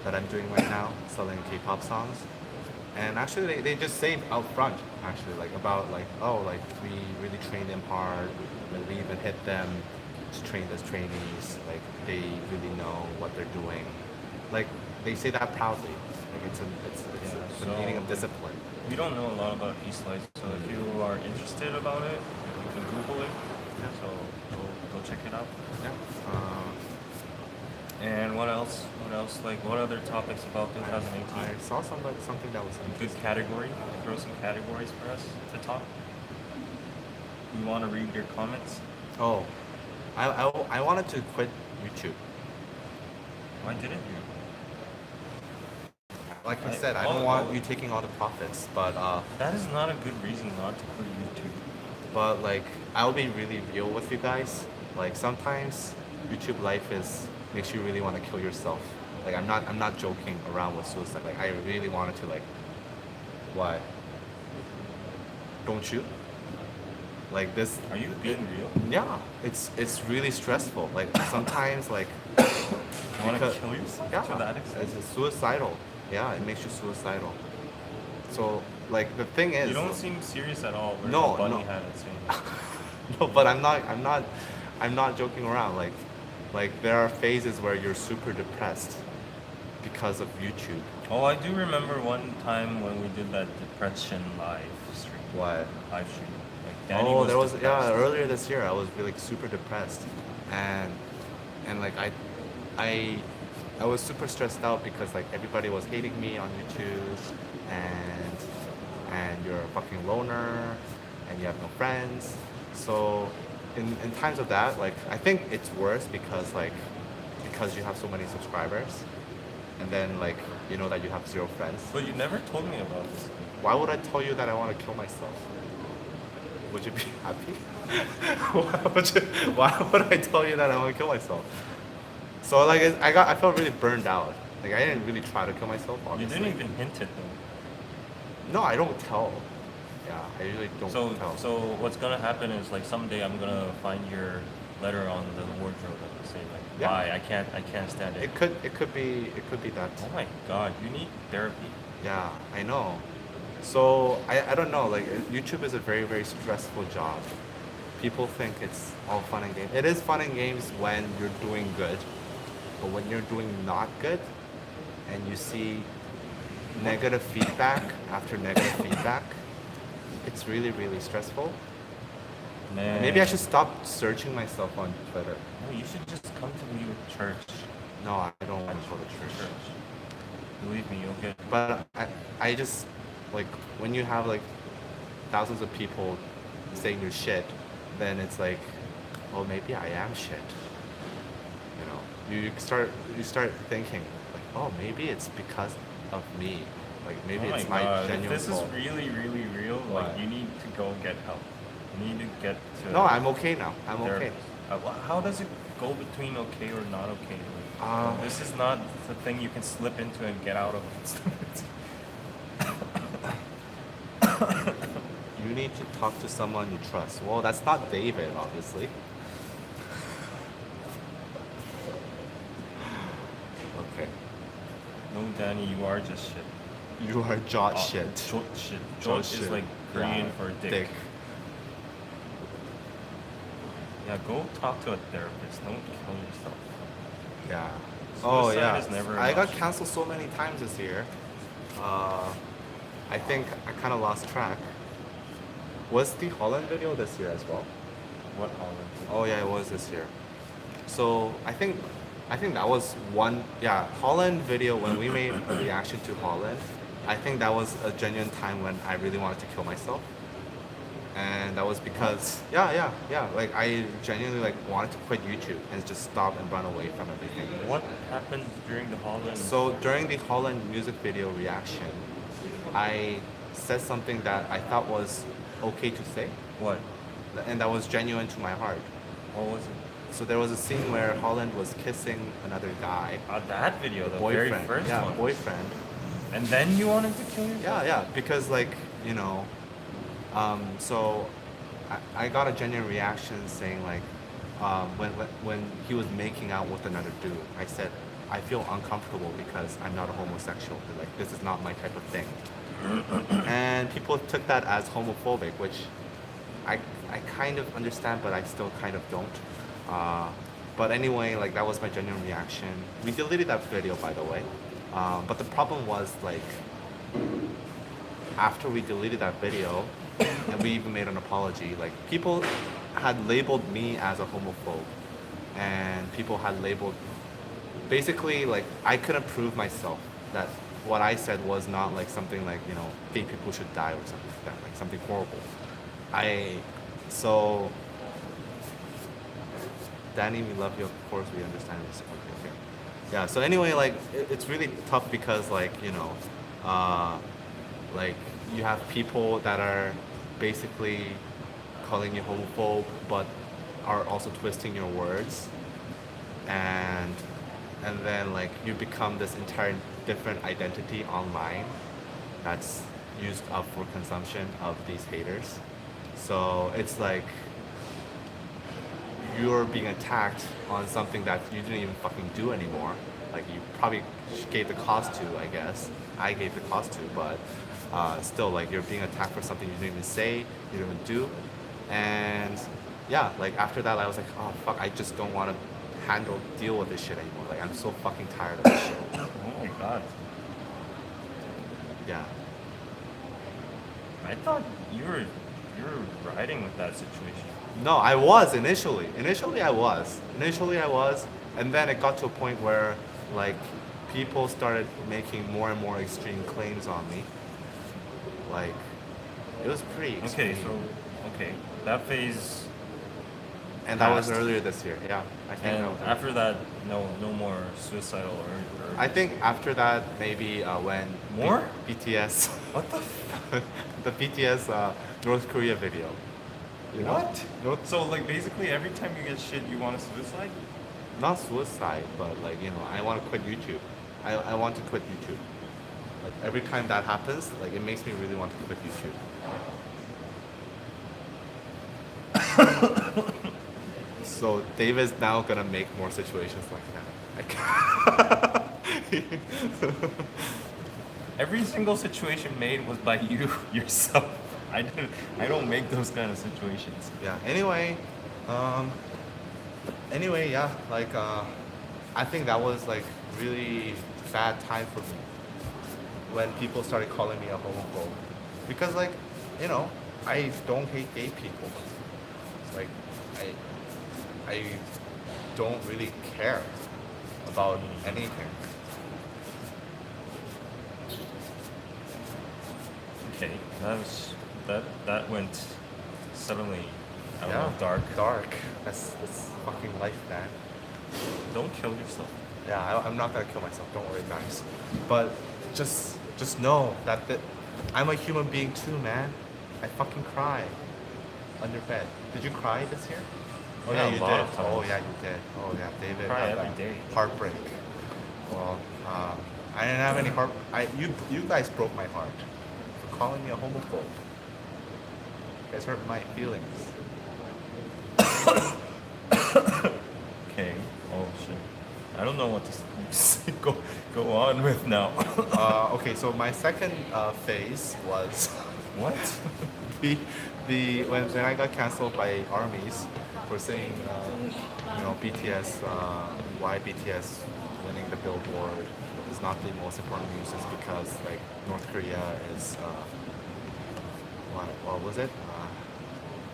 that I'm doing right now, selling K-pop songs. And actually, they just say out front, actually, like about like, oh, like we really trained them hard, like we even hit them, trained as trainees. Like they really know what they're doing. Like they say that proudly. Like it's the so, meaning of discipline. We don't know a lot about S-PLEX, so if you are interested about it, you can Google it. Yeah. So go check it out. Yeah. And what else? What else? Like what other topics about 2018? I saw something that was Good category. Throw some categories for us to talk. You want to read your comments? Oh, I wanted to quit YouTube. Why didn't you? Like I said, I don't want you taking all the profits, but That is not a good reason not to quit YouTube. but like I'll be really real with you guys. Like sometimes YouTube life makes you really want to kill yourself. Like I'm not joking around with suicide. Like I really wanted to like what? Don't you? Like this. Are you being real? Yeah, it's really stressful. Like sometimes like You want to because- kill yourself yeah, to that extent? it's suicidal. Yeah, it makes you suicidal. So like the thing is, You don't seem serious at all. Wearing No, a bunny no. hat and saying that. no, but I'm not joking around. Like there are phases where you're super depressed because of YouTube. Oh, I do remember one time when we did that depression live stream. What? Live stream. Like Danny Oh, there was depressed. earlier this year I was really super depressed, and like I was super stressed out because like everybody was hating me on YouTube, and you're a fucking loner, and you have no friends. So in times of that, like I think it's worse because you have so many subscribers, and then like you know that you have 0 friends. But you never told me about this. Why would I tell you that I want to kill myself? Would you be happy? Why would I tell you that I want to kill myself? So like I felt really burned out. Like I didn't really try to kill myself. You Obviously. didn't even hint it though. No, I don't tell. Yeah, I usually don't tell. So what's gonna happen is like someday I'm gonna find your letter on the wardrobe and say like, Yeah. why I can't stand it. It could be that. Oh my god, you need therapy. Yeah, I know. So I don't know. Like YouTube is a very very stressful job. People think it's all fun and games. It is fun and games when you're doing good, but when you're doing not good, and you see negative feedback after negative feedback, it's really really stressful. Man. Maybe I should stop searching myself on Twitter. No, you should just come to me with church. No, I don't want to go to church. Believe me, you'll get. But I just like when you have like thousands of people saying you're shit, then it's like, well, maybe I am shit. You know, you start thinking like, oh, maybe it's because of me. Like maybe Oh it's my my god, if genuine this fault. is really really real, What? like you need to go get help. You need to get to. No, I'm okay now. I'm okay. therapist. How does it go between okay or not okay? Like, this is not the thing you can slip into and get out of. You need to talk to someone you trust. Well, that's not David, obviously. Okay. No, Danny, you are just shit. You are jot shit. Jot shit. Jot Jot is shit. like Korean Yeah. for dick. Yeah, go talk to a therapist. Don't kill yourself. Yeah. Oh Suicide yeah. is never an I got option. canceled so many times this year. I think I kind of lost track. Was the Holland video this year as well? What Holland? Oh yeah, it was this year. So I think that was one. Yeah, Holland video when we made a reaction to Holland. I think that was a genuine time when I really wanted to kill myself. And that was because yeah. Like I genuinely like wanted to quit YouTube and just stop and run away from everything. What happened during the Holland? So during the Holland music video reaction, I said something that I thought was okay to say, What? and that was genuine to my heart. What was it? So there was a scene where Holland was kissing another guy, That video, the boyfriend, very first yeah, one. boyfriend. And then you wanted to kill yourself? Yeah, because like you know, so I got a genuine reaction saying like, when he was making out with another dude, I said I feel uncomfortable because I'm not a homosexual. Like this is not my type of thing. And people took that as homophobic, which I kind of understand, but I still kind of don't. But anyway, like that was my genuine reaction. We deleted that video, by the way. But the problem was like after we deleted that video, and we even made an apology, like people had labeled me as a homophobe, and people had labeled basically like I couldn't prove myself that what I said was not like something like gay people should die or something like that, like something horrible. So Danny, we love you. Of course, we understand this. Okay. Yeah. So anyway, like it's really tough because like you have people that are basically calling you homophobe, but are also twisting your words, and then like you become this entire different identity online that's used up for consumption of these haters. So it's like you're being attacked on something that you didn't even fucking do anymore. Like you probably gave the cost to, I guess. I gave the cost to, but still, like you're being attacked for something you didn't even say, you didn't even do. And yeah, like after that, I was like, oh fuck, I just don't want to deal with this shit anymore. Like I'm so fucking tired of this shit. Oh my god. Yeah. I thought you were riding with that situation. No, I was initially. Initially I was, and then it got to a point where like people started making more and more extreme claims on me. Like it was pretty extreme. Okay, that phase. And that was passed. earlier this year. Yeah, I think. And that was after that, no more suicidal or I think after that maybe when More? BTS what the f- the BTS North Korea video. You know? What? So like basically every time you get shit you want to suicide? Not suicide, but like I want to quit YouTube. I want to quit YouTube. Like every time that happens, like it makes me really want to quit YouTube. So David's now gonna make more situations like that. Every single situation made was by you yourself. I don't make those kind of situations. Yeah. Anyway, yeah. Like I think that was like really bad time for me when people started calling me a homophobe, because like I don't hate gay people. Like I don't really care about anything. Okay, that went suddenly I don't Yeah, know, dark. Dark. That's fucking life, man. Don't kill yourself. Yeah, I'm not gonna kill myself. Don't worry, guys. But just know that I'm a human being too, man. I fucking cry under bed. Did you cry this year? Oh Yeah, yeah, a you lot did. of times. Oh yeah, you did. Oh yeah, David. Cry had every that day. Heartbreak. Well, I didn't have any heart. You guys broke my heart for calling me a homophobe. You guys hurt my feelings. Okay. Oh shit. I don't know what to go on with now. Okay, so my second phase was What? when I got canceled by armies for saying BTS why BTS winning the Billboard is not the most important news is because like North Korea is what was it?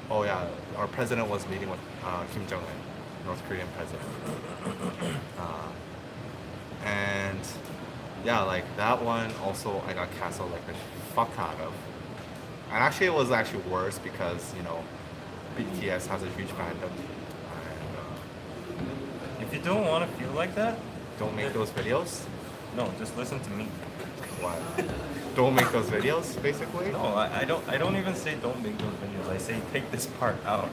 Oh yeah, our president was meeting with Kim Jong-un, North Korean president, and yeah, like that one also I got canceled like the fuck out of. And actually, it was actually worse because BTS has a huge fandom, and If you don't want to feel like that, don't make those videos. no, just listen to me. What? Don't make those videos, basically. No, I don't even say don't make those videos. I say take this part out.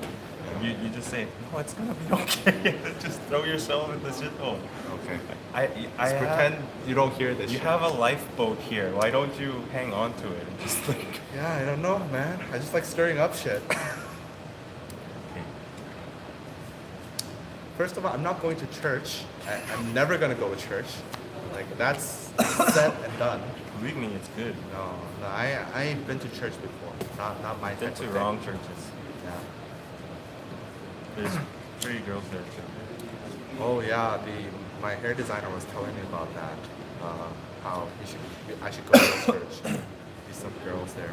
Yeah. You just say no, it's gonna be okay. Just throw yourself in the shit hole. Okay. I Just pretend you don't hear this. You shit. have a lifeboat here. Why don't you hang on to it and just like? Yeah, I don't know, man. I just like stirring up shit. Okay. First of all, I'm not going to church. I'm never gonna go to church. Like that's set and done. Believe me, it's good. No, I ain't been to church before. Not my Been type to of wrong thing. churches. Yeah. There's pretty girls there too. Oh yeah, my hair designer was telling me about that. How I should go to the church. See some girls there.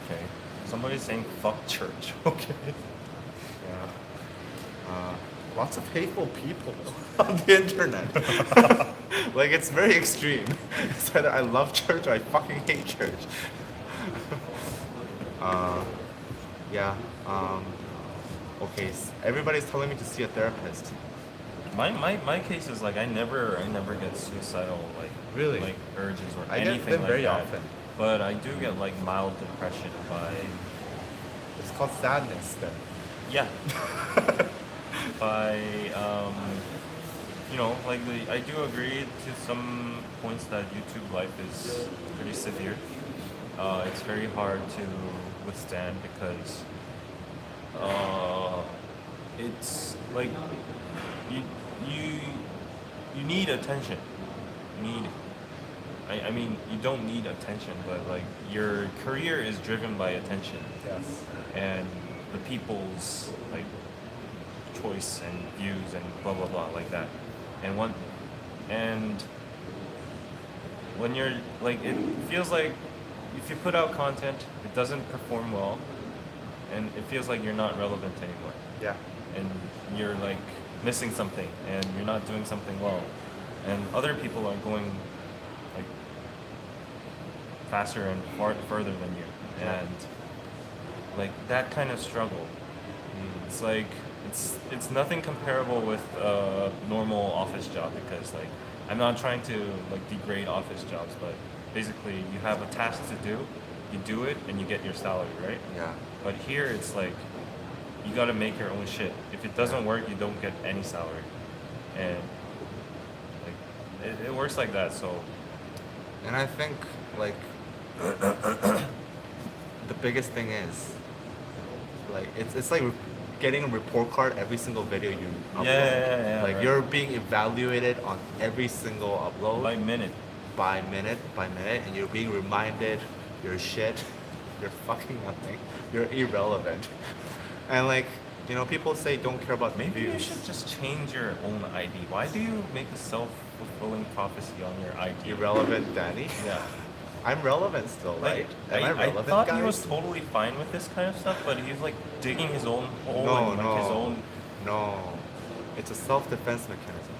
Okay. Somebody's saying fuck church. Okay. Yeah. Lots of hateful people on the internet. Like it's very extreme. It's either I love church or I fucking hate church. Yeah. Okay. Everybody's telling me to see a therapist. My case is like I never get suicidal Really? like urges or I get anything them like very that. often. But I do get like mild depression by It's called sadness then. yeah. by you know, like I do agree to some points that YouTube life is pretty severe. It's very hard to withstand because it's like you you you need attention. You need I mean you don't need attention, but like your career is driven by attention Yes. and the people's like choice and views and blah blah blah like that. And when you're like it feels like if you put out content it doesn't perform well and it feels like you're not relevant anymore Yeah. and you're like missing something and you're not doing something well and other people are going like faster and further than you Yeah. and like that kind of struggle it's like it's nothing comparable with a normal office job because like I'm not trying to like degrade office jobs but basically you have a task to do you do it and you get your salary right Yeah. but here it's like you got to make your own shit. If it doesn't work, you don't get any salary, and like it works like that. So And I think like the biggest thing is like it's like getting a report card every single video you upload. Yeah, Like right. you're being evaluated on every single upload by minute, by minute, and you're being reminded you're shit, you're fucking nothing, you're irrelevant. And like, you know, people say don't care about maybe views. you should just change your own ID. Why do you make a self-fulfilling prophecy on your ID? Irrelevant Danny. Yeah. I'm relevant still, right? Like, Am I I relevant, thought guys? he was totally fine with this kind of stuff, but he's like digging his own hole No, and like his no, own. no. It's a self-defense mechanism.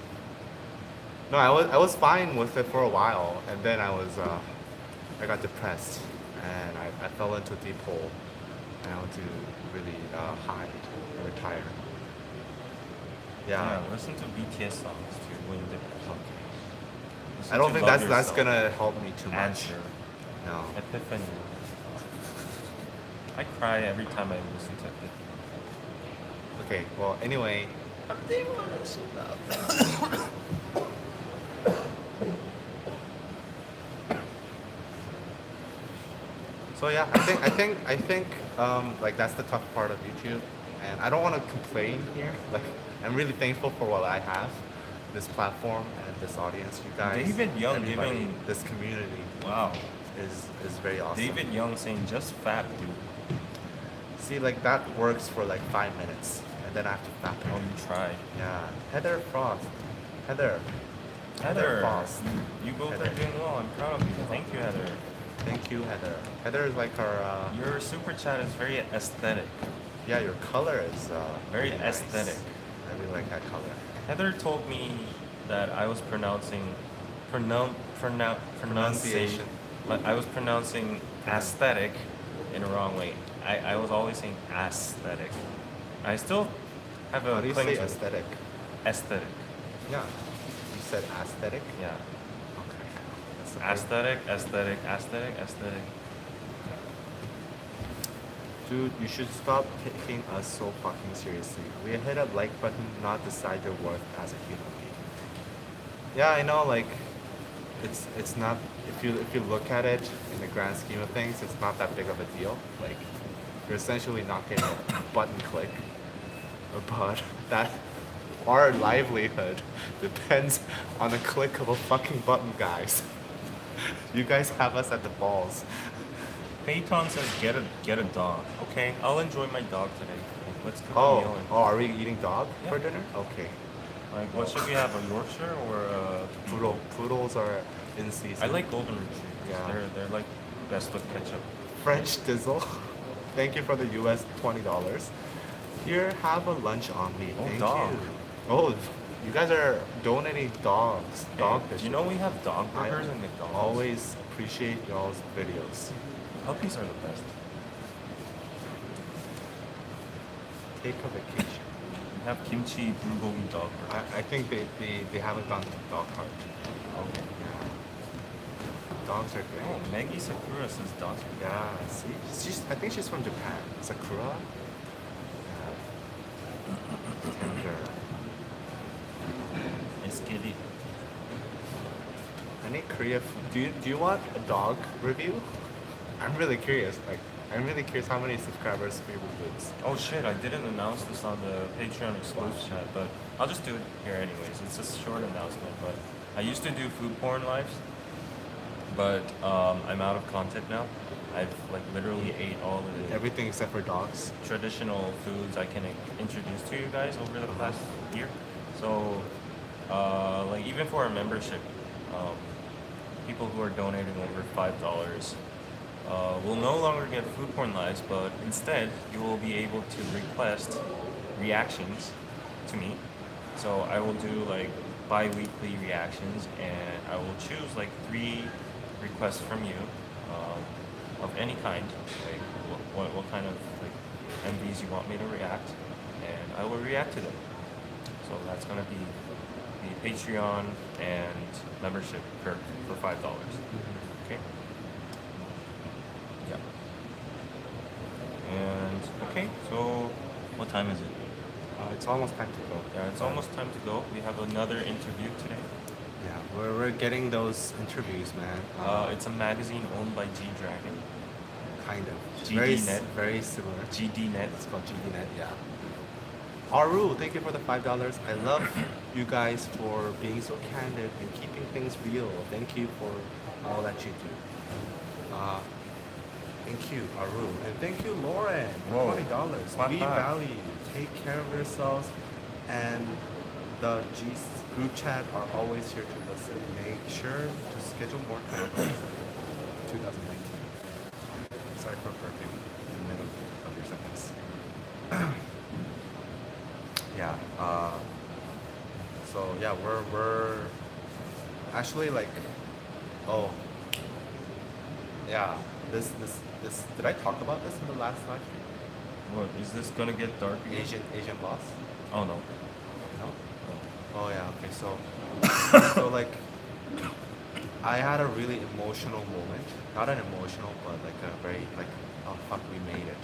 No, I was fine with it for a while, and then I got depressed, and I fell into a deep hole, and I went to really hide and retire. Yeah, Yeah. listen to BTS songs to win depression. Listen I don't to think Love that's Yourself. gonna help me too much. Answer. No. Epiphany. I cry every time I listen to Epiphany. Okay. Well, anyway. So yeah, I think like that's the tough part of YouTube, and I don't want to complain here. Like I'm really thankful for what I have, this platform and this audience, you guys. David Young everybody, giving- this community Wow. is very awesome. David Young saying just fat, dude. See, like that works for like 5 minutes, and then I have to fap Oh, it. you tried. Yeah, Heather Frost, Heather Heather, Frost. you both Heather. are doing well. I'm proud of you. Thank you, Heather. Thank you, Heather. Heather is like our Your super chat is very aesthetic. yeah, your color is Very really nice. aesthetic. I really like that color. Heather told me that I was pronunciation. Pronunciation. Like I was pronouncing aesthetic in a wrong way. I was always saying aesthetic. I still have a How do you cling say to it. aesthetic? Aesthetic. Yeah, you said aesthetic. Yeah. Okay. That's the Aesthetic, aesthetic, aesthetic, aesthetic. Dude, you should stop taking us so fucking seriously. We hit a like button, not decide your worth as a human being. Yeah, I know. Like, it's not. If you look at it in the grand scheme of things, it's not that big of a deal. Like, you're essentially not getting a button click, but that our livelihood depends on the click of a fucking button, guys. You guys have us at the balls. Peyton says get a dog. Okay, I'll enjoy my dog today. Let's cook a Oh, meal. oh, are we eating dog Yeah. for dinner? Okay. Like, what should we have? A Yorkshire or a Poodles are in season. I like golden retrievers. Yeah. They're like best with ketchup. French Dizzle. Thank you for the US $20. Here, have a lunch on me. Oh, Thank dog. you. Oh, you guys are donating dogs. Dog Hey, fish. you know we have dog I burgers and McDonald's. always appreciate y'all's videos. Puppies are the best. Take a vacation. We have kimchi bulgogi dog burger. I think they haven't gone to dog park. Okay. Dogs are great. Oh, Maggie Sakura says dogs. Yeah, see? I think she's from Japan. Sakura? Yeah. Tender. It's kitty. Any Korea food? Do you want a dog review? I'm really curious. I'm really curious how many subscribers favorite foods. Oh shit, I didn't announce this on the Patreon exclusive chat, but I'll just do it here anyways. It's a short announcement, but I used to do food porn lives, but I'm out of content now. I've like literally ate all the Everything except for dogs. traditional foods I can introduce to you guys over the past year. So, like even for a membership, people who are donating over $5 will no longer get food porn lives, but instead you will be able to request reactions to me. So I will do like bi-weekly reactions, and I will choose like 3 requests from you of any kind, like what kind of like MVs you want me to react, and I will react to them. So that's gonna be the Patreon and membership for $5. Okay. Yeah. And okay, so what time is it? It's almost time to go. Yeah, it's almost time to go. We have another interview today. Yeah, we're getting those interviews, man. It's a magazine owned by G Dragon. Kind of. GDNet. Very similar. GDNet. It's called GDNet, yeah. Aru, thank you for the $5. I love you guys for being so candid and keeping things real. Thank you for all that you do. Thank you, Aru. And thank you, Lauren, Whoa. for $20. Clap We back. value you. Take care of yourselves. And the G group chat are always here to listen. Make sure to schedule more time for 2019. Sorry for burping in the middle of your sentence. Yeah. So yeah, we're actually like, oh, yeah. This. Did I talk about this in the last live stream? What is this gonna get dark again? Asian boss. Oh no. No. Oh yeah. Okay. So so like, I had a really emotional moment. Not an emotional, but like a very like, oh fuck, we made it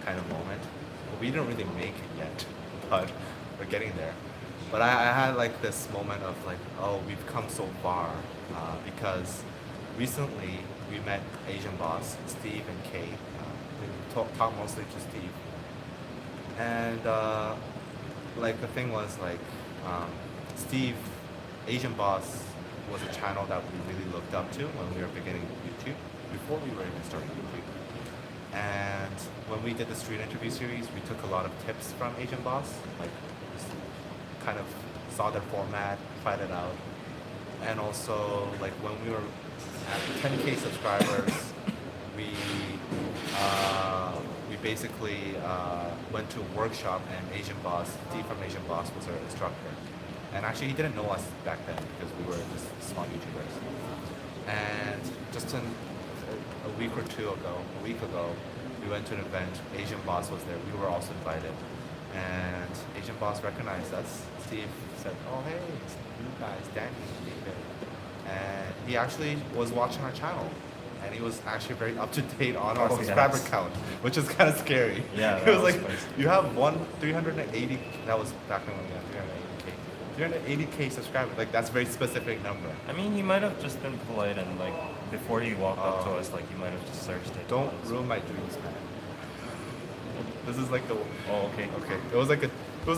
kind of moment. But we didn't really make it yet, but we're getting there. But I had like this moment of like, oh, we've come so far, because recently we met Asian boss Steve and Kay. We talk mostly to Steve, and like the thing was like, Steve, Asian boss was a channel that we really looked up to when we were beginning YouTube, before we were even starting YouTube. And when we did the street interview series, we took a lot of tips from Asian boss, like just kind of saw their format, tried it out. And also like when we were at 10K subscribers, we basically went to a workshop, and Asian boss, Steve from Asian boss, was our instructor. And actually he didn't know us back then because we were just small YouTubers. And just a week ago, we went to an event. Asian boss was there. We were also invited. And Asian boss recognized us. Steve said, oh hey, it's you guys, Danny, David. And he actually was watching our channel. And he was actually very up to date on our subscriber count, which is kind of scary. Yeah, He that was like, was crazy. you have 380, that was back when we had 380K subscribers. Like that's a very specific number. I mean, he might have just been polite and like before he walked up to us, like he might have just searched it. Don't ruin my dreams, man. This is like the Oh, okay. okay. It was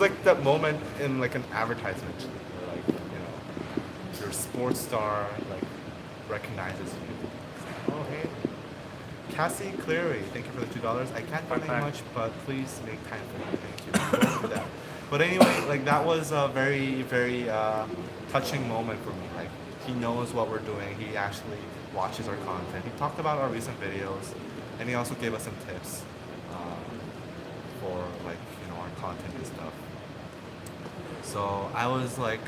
like that moment in like an advertisement where like, you know, your sports star like recognizes you. Oh hey, Cassie Cleary, thank you for the $2. I can't donate back. much, but please make time for me. Thank you. We'll do that. But anyway, like that was a very, very touching moment for me. Like he knows what we're doing. He actually watches our content. He talked about our recent videos, and he also gave us some tips for like our content and stuff. So I was like,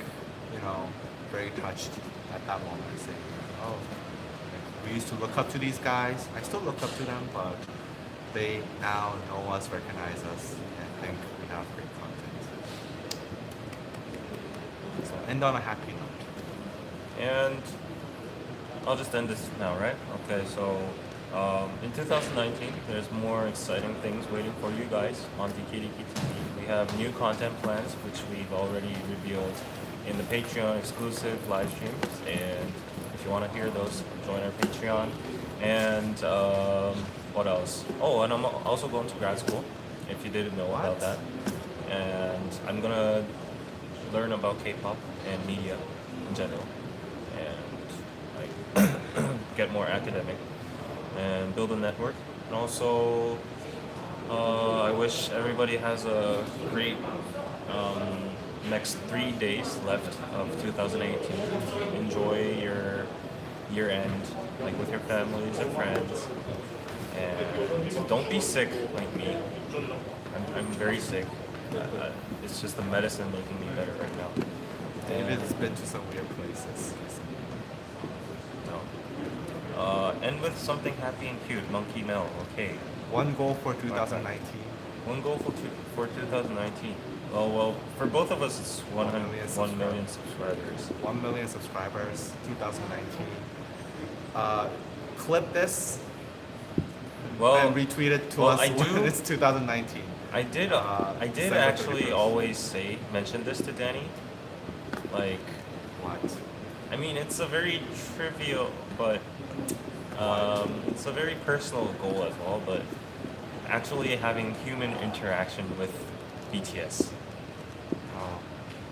very touched at that moment, saying, oh, we used to look up to these guys. I still look up to them, but they now know us, recognize us, and think we have great content. So end on a happy note. And I'll just end this now, right? Okay, so in 2019, there's more exciting things waiting for you guys on DKDKTV. We have new content plans, which we've already revealed in the Patreon exclusive live streams. And if you want to hear those, join our Patreon. And what else? Oh, and I'm also going to grad school, if you didn't know about that. And I'm going to learn about K-pop and media in general. And like get more academic and build a network. And also, I wish everybody has a great next 3 days left of 2018. Enjoy your year end, like with your families and friends. And don't be sick like me. I'm very sick. It's just the medicine making me better right now. David's been to some weird places. End with something happy and cute. Monkey Mel. Okay. One goal for 2019. One goal for 2019. Well, for both of us, it's 1 million subscribers. 1 million subscribers, 2019. Clip this and retweet it to us when it's 2019. I did actually always mention this to Danny. Like, what? I mean, it's a very trivial, but it's a very personal goal as well. But actually having human interaction with BTS,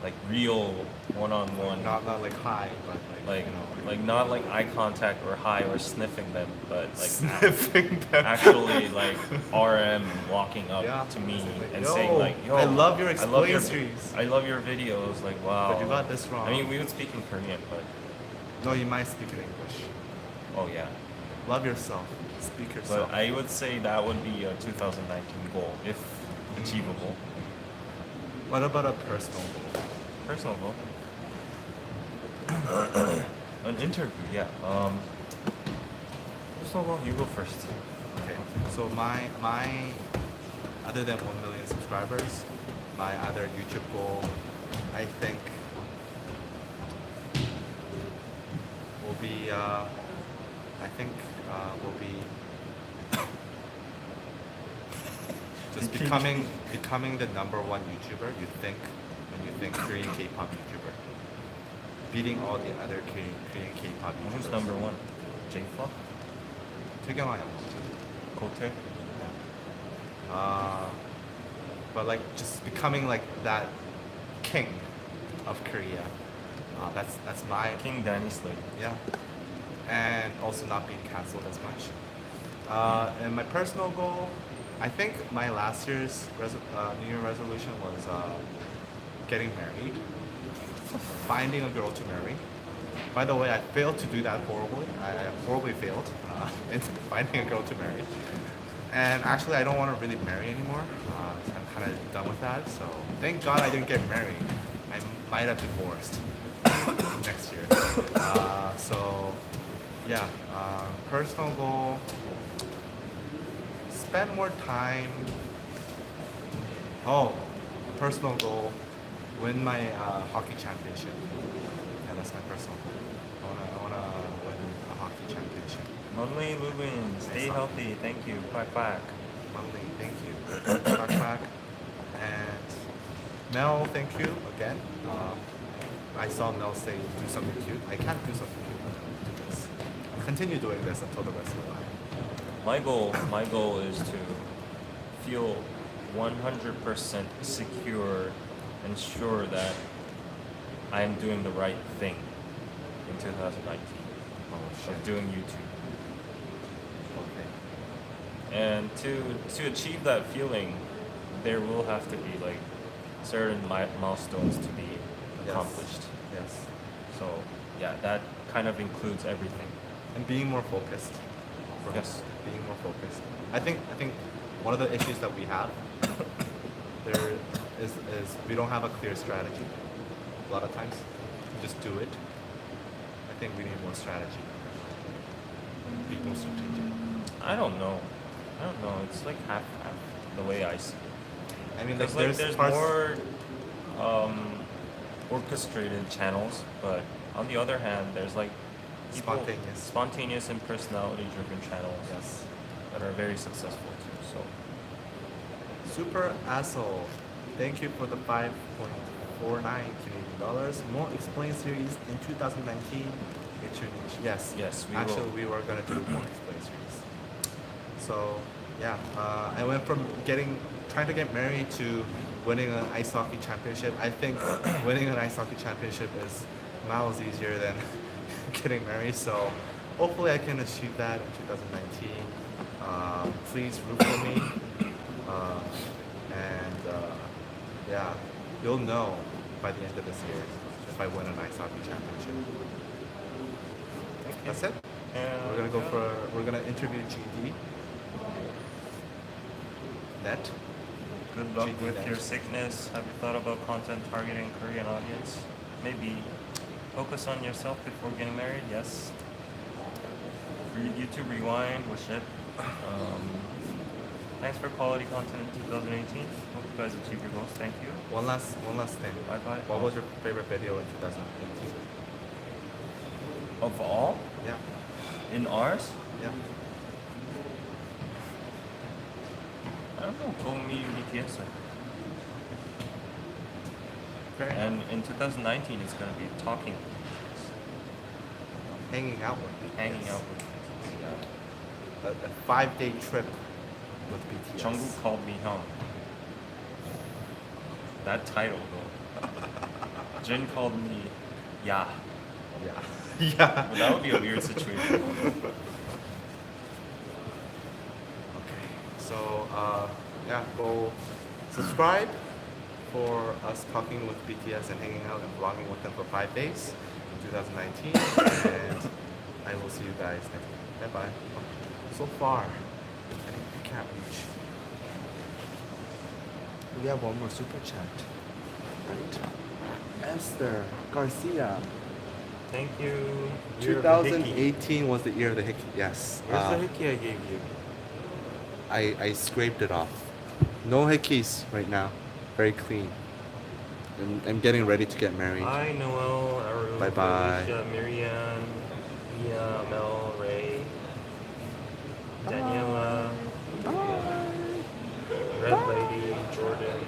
like real one-on-one, not like hi, but like not like eye contact or hi or sniffing them, but like sniffing them. actually like RM walking up to me and saying like, "Yo, I love your Explain series. I love your videos." Like, wow. But you got this wrong. I mean, we would speak in Korean, but no, you might speak in English. oh yeah. Love yourself. Speak yourself. But I would say that would be a 2019 goal, if achievable. What about a personal goal? Personal goal. An interview, yeah. Personal goal, you go first. Okay. So my other than 1 million subscribers, my other YouTube goal, I think, will be just becoming the #1 YouTuber you think when you think Korean K-pop YouTuber. Beating all the other Korean K-pop YouTubers. Who's number one? J-Flop? 태경아 형. Kote? But like just becoming like that king of Korea. That's my King Danny Slade. yeah. And also not being cancelled as much. And my personal goal, I think my last year's New Year resolution was getting married, finding a girl to marry. By the way, I failed to do that horribly. I horribly failed in finding a girl to marry. And actually, I don't want to really marry anymore. I'm kind of done with that. So thank God I didn't get married. I might have divorced next year. So yeah, personal goal. Spend more time. Oh, personal goal. Win my hockey championship. Yeah, that's my personal goal. I wanna win a hockey championship. Monley Lubin, stay healthy. Thank you. Quack. Monthly, thank you. Backpack. And Mel, thank you again. I saw Mel say do something cute. I can't do something cute. I'm gonna do this. I'll continue doing this until the rest of my life. My goal is to feel 100% secure and sure that I am doing the right thing in 2019 Oh of doing YouTube. Okay. And to achieve that feeling, there will have to be like certain milestones to be accomplished. Yes. So yeah, that kind of includes everything. And being more focused. Yes. Being more focused. I think one of the issues that we have there is we don't have a clear strategy. A lot of times, we just do it. I think we need more strategy. Be more strategic. I don't know. It's like half the way I see it. I mean, There's there's parts, more orchestrated channels, but on the other hand, there's like spontaneous and personality-driven channels Yes. that are very successful too. So Super asshole. Thank you for the 5.49 Canadian dollars. More Explain series in 2019. It's your niche. Yes. Yes, we Actually, will. we were gonna do more Explain series. So yeah, I went from trying to get married to winning an ice hockey championship. I think winning an ice hockey championship is miles easier than getting married. So hopefully I can achieve that in 2019. Please root for me. Yeah, you'll know by the end of this year if I win an ice hockey championship. That's it. We're gonna interview GD. Net. Good luck GD with net. your sickness. Have you thought about content targeting Korean audience? Maybe focus on yourself before getting married. Yes. YouTube Rewind was shit. Thanks for quality content in 2018. Hope you guys achieve your goals. Thank you. One last thing. Bye-bye. What was your favorite video in 2018? Of all? Yeah. In ours? Yeah. I don't know. Tomi BTS. And in 2019, it's going to be talking. Hanging out with BTS. Hanging out with. A 5-day trip with BTS. Jungkook called me home. That title though. Jin called me yeah. Yeah. Yeah. But that would be a weird situation. Okay. So yeah, go subscribe for us talking with BTS and hanging out and vlogging with them for 5 days in 2019. And I will see you guys next time. Bye bye. So far, I think we can't reach. We have one more super chat. Right. Esther Garcia. Thank you. Year of the Hickey. 2018 was the year of the hickey. Yes. Where's the hickey I gave you? I scraped it off. No hickeys right now. Very clean. I'm getting ready to get married. Hi, Noel, Aru, Bye-bye. Alicia, Miriam, Mia, Mel, Ray, Daniela, Red Lady, Jordan,